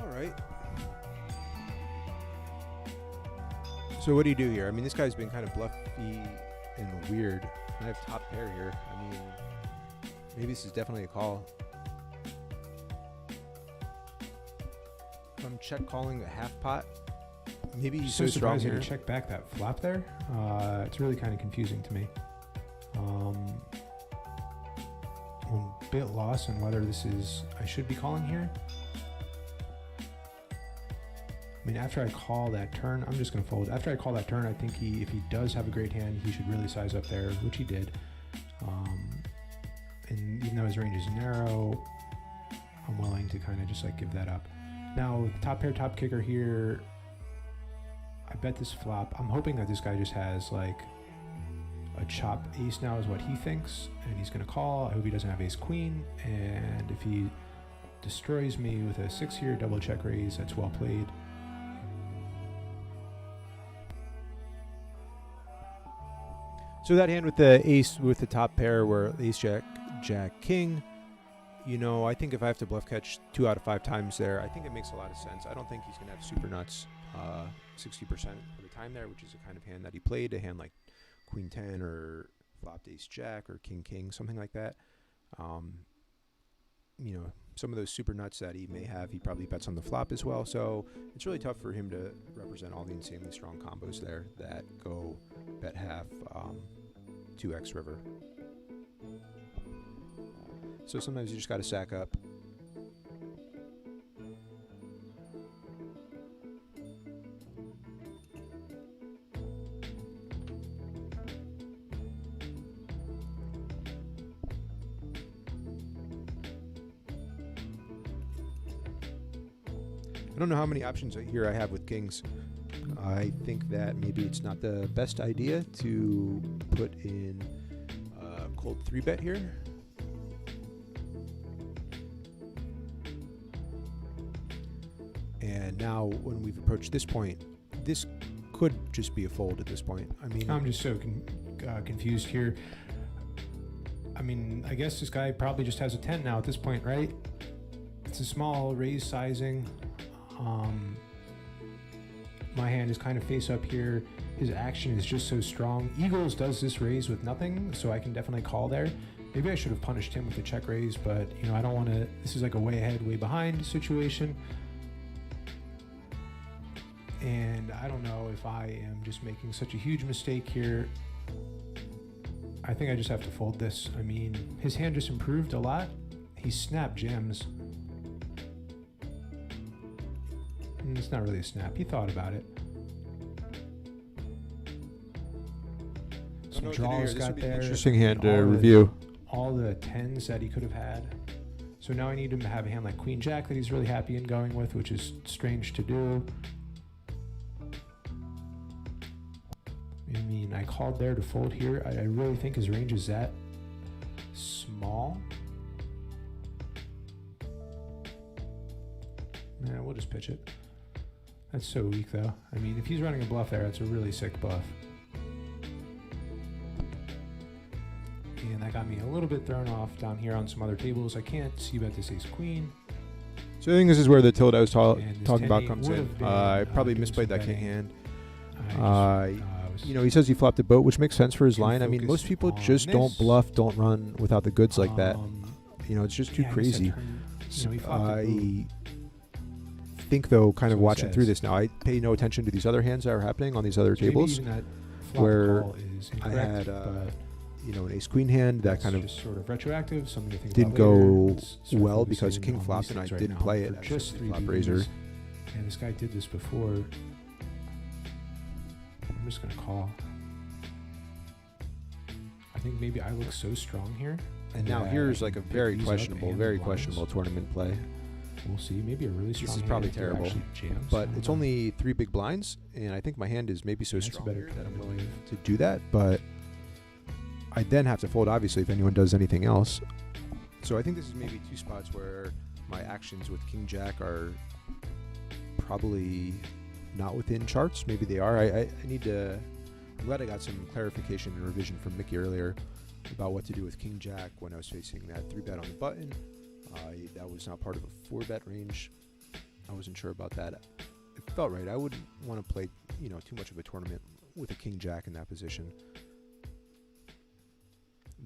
Right. So what do you do here? I mean, this guy's been kind of bluffy and weird. I have top pair here. I mean, maybe this is definitely a call. If I'm check calling a half pot, maybe he's so strong here. To check back that flop there. It's really kind of confusing to me. I'm a bit lost on whether this is, I should be calling here. I mean, after I call that turn, I'm just going to fold. After I call that turn, I think if he does have a great hand, he should really size up there, which he did. And even though his range is narrow, I'm willing to kind of just like give that up. Now, top pair, top kicker here. I bet this flop. I'm hoping that this guy just has like a chop ace now is what he thinks, and he's going to call. I hope he doesn't have ace queen, and if he destroys me with a 6 here, double check raise, that's well played. So that hand with the ace with the top pair where ace jack, jack king, you know, I think if I have to bluff catch 2 out of 5 times there, I think it makes a lot of sense. I don't think he's going to have super nuts 60% of the time there, which is the kind of hand that he played, a hand like queen 10 or flopped ace jack or king king, something like that. You know, some of those super nuts that he may have, he probably bets on the flop as well. So it's really tough for him to represent all the insanely strong combos there that go bet half 2x river. So sometimes you just got to sack up. I don't know how many options here I have with kings. I think that maybe it's not the best idea to put in a cold 3-bet here. And now when we've approached this point, this could just be a fold at this point. I mean, I'm just so confused here. I mean, I guess this guy probably just has a 10 now at this point, right? It's a small raise sizing. My hand is kind of face up here. His action is just so strong. Eagles does this raise with nothing, so I can definitely call there. Maybe I should have punished him with a check raise, but you know, I don't want to. This is like a way ahead, way behind situation. And I don't know if I am just making such a huge mistake here. I think I just have to fold this. I mean, his hand just improved a lot. He snapped gems. It's not really a snap. He thought about it. Some draws got there. Interesting hand to review. All the 10s that he could have had. So now I need him to have a hand like Queen Jack that he's really happy in going with, which is strange to do. I mean, I called there to fold here. I really think his range is that small. Yeah, we'll just pitch it. That's so weak, though. I mean, if he's running a bluff there, that's a really sick bluff. And that got me a little bit thrown off down here on some other tables. I can't see bet this ace queen. So I think this is where the tilt I was talking about 10-8 comes would in. have been, I probably doing misplayed some that king betting. hand. You know, he says he flopped a boat, which makes sense for his line. I mean, most people just don't bluff, don't run without the goods like that. You know, it's just too crazy. I think, though, kind of watching through this now, I pay no attention to these other hands that are happening on these other tables, where I had, you know, an ace-queen hand that kind of sort of retroactive, something to think didn't about later. go It's sort of well focusing because king on flopped these and I things right didn't now play it. for I just just 3 flop BBs. raiser. And this guy did this before. I'm just gonna call. I think maybe I look so strong here. And now that here's I like a can pick very these up questionable, and very blinds. questionable tournament play. We'll see. Maybe a really strong This is hand probably if they're terrible, actually jams. I but don't it's know. only 3 big blinds, and I think my hand is maybe so That's a strong better here that I'm tournament willing move. to do that. But I then have to fold, obviously, if anyone does anything else. So I think this is maybe 2 spots where my actions with king jack are probably not within charts. Maybe they are. I need to. I'm glad I got some clarification and revision from Mickey earlier about what to do with king jack when I was facing that 3-bet on the button. That was not part of a 4-bet range. I wasn't sure about that. It felt right. I wouldn't want to play, you know, too much of a tournament with a king jack in that position.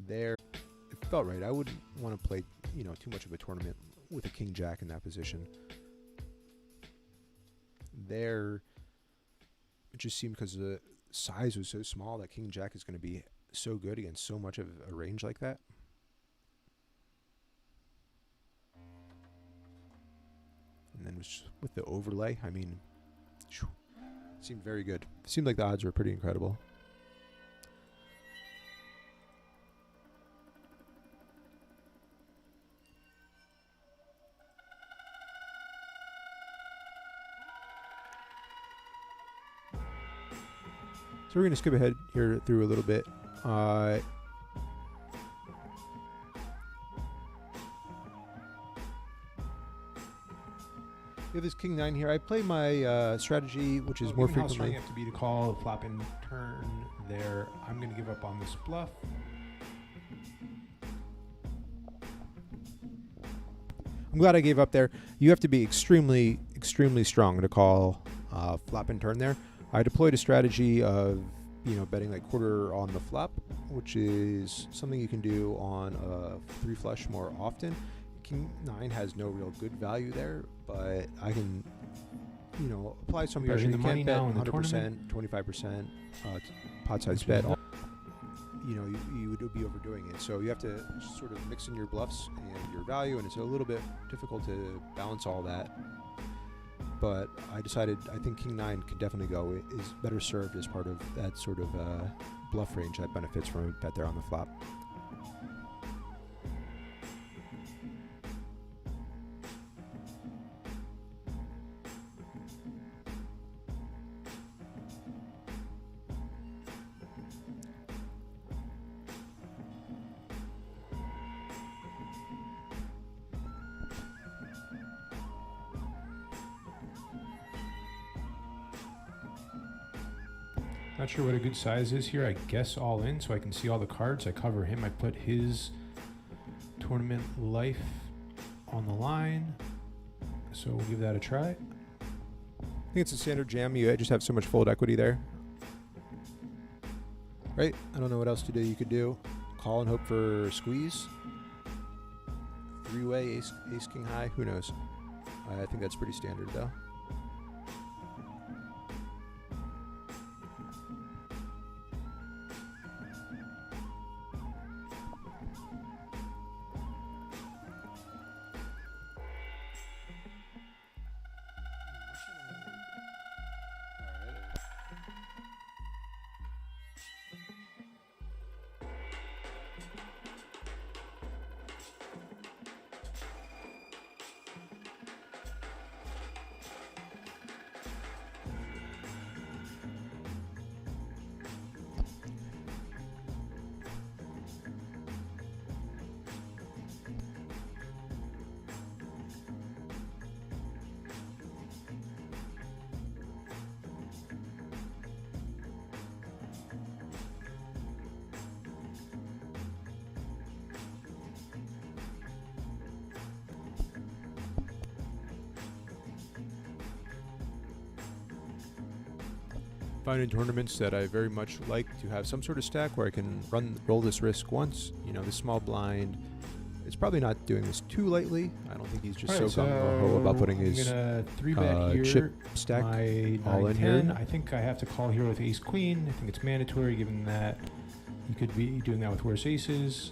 There, it felt right. I wouldn't want to play, you know, too much of a tournament with a king jack in that position. There, it just seemed because the size was so small that king jack is going to be so good against so much of a range like that. And then with the overlay, I mean, it seemed very good. It seemed like the odds were pretty incredible. So we're going to skip ahead here through a little bit. We have this king 9 here. I play my strategy, which is more Given how strong frequently. you have to be to call a flop and turn there, I'm going to give up on this bluff. I'm glad I gave up there. You have to be extremely, extremely strong to call flop and turn there. I deployed a strategy of, you know, betting like quarter on the flop, which is something you can do on a 3 flush more often. King 9 has no real good value there, but I can, you know, apply some We are pressure. in You the can't money bet now in the 100%, tournament. 25% pot size bet. you would be overdoing it. So you have to sort of mix in your bluffs and your value, and it's a little bit difficult to balance all that. But I decided I think King 9 can definitely go. It is better served as part of that sort of bluff range that benefits from a bet there on the flop. Not sure what a good size is here. I guess all in so I can see all the cards. I cover him. I put his tournament life on the line. So we'll give that a try. I think it's a standard jam. You just have so much fold equity there. Right? I don't know what else to do. You could do call and hope for squeeze. Three-way, ace king high. Who knows? I think that's pretty standard though. Find in tournaments that I very much like to have some sort of stack where I can roll this risk once. You know, the small blind. It's probably not doing this too lightly. I don't think he's just so gung-ho about putting his chip stack all in here. I think I have to call here with ace queen. I think it's mandatory given that you could be doing that with worse aces.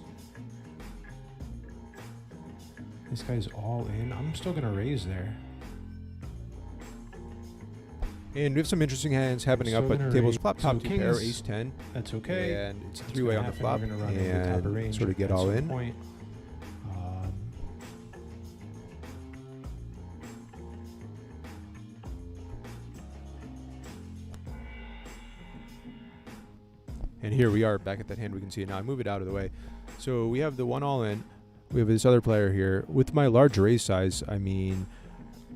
This guy's all in. I'm still going to raise there. And we have some interesting hands happening up at the tables. Flop top two pair, ace 10. That's okay. And it's a three-way on the flop. And sort of get all in. And here we are back at that hand. We can see it now. I move it out of the way. So we have the one all in. We have this other player here. With my large raise size, I mean,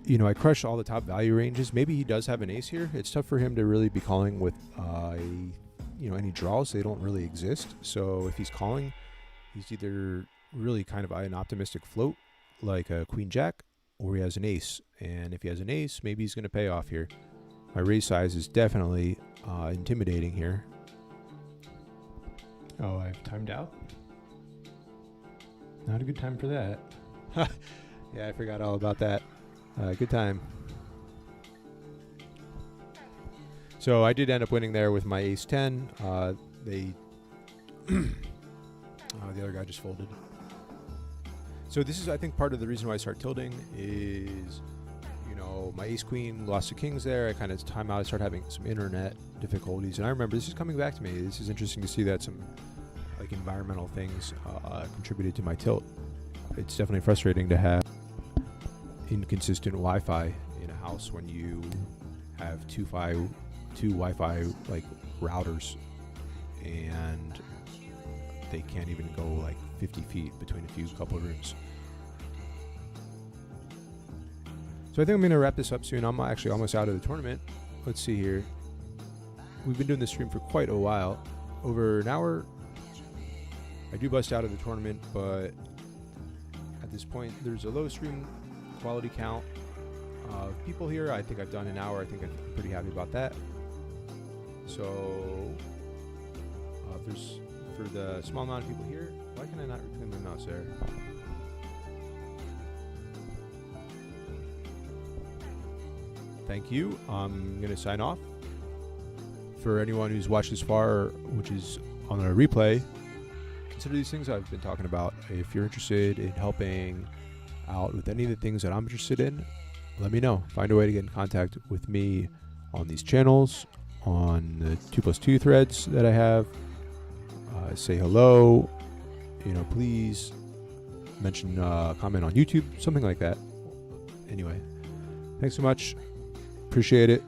you know, I crush all the top value ranges. Maybe he does have an ace here. It's tough for him to really be calling with, you know, any draws. They don't really exist. So if he's calling, he's either really kind of an optimistic float, like a queen jack, or he has an ace. And if he has an ace, maybe he's going to pay off here. My raise size is definitely intimidating here. Oh, I've timed out. Not a good time for that. Yeah, I forgot all about that. Good time. So I did end up winning there with my ace 10. The other guy just folded. So this is, I think, part of the reason why I start tilting is, you know, my ace queen lost to kings there. I kind of time out. I start having some internet difficulties, and I remember this is coming back to me. This is interesting to see that some like environmental things contributed to my tilt. It's definitely frustrating to have inconsistent Wi-Fi in a house when you have two Wi-Fi like routers and they can't even go like 50 feet between a couple of rooms. So I think I'm going to wrap this up soon. I'm actually almost out of the tournament. Let's see here. We've been doing this stream for quite a while, over an hour. I do bust out of the tournament, but at this point there's a low stream quality count of people here. I think I've done an hour. I think I'm pretty happy about that. So there's, for the small amount of people here, why can I not reclaim my mouse there? Thank you. I'm going to sign off. For anyone who's watched this far, which is on the replay, consider these things I've been talking about. If you're interested in helping out with any of the things that I'm interested in, let me know. Find a way to get in contact with me on these channels, on the 2+2 threads that I have. Say hello, please mention, comment on YouTube, something like that. Anyway, thanks so much. Appreciate it.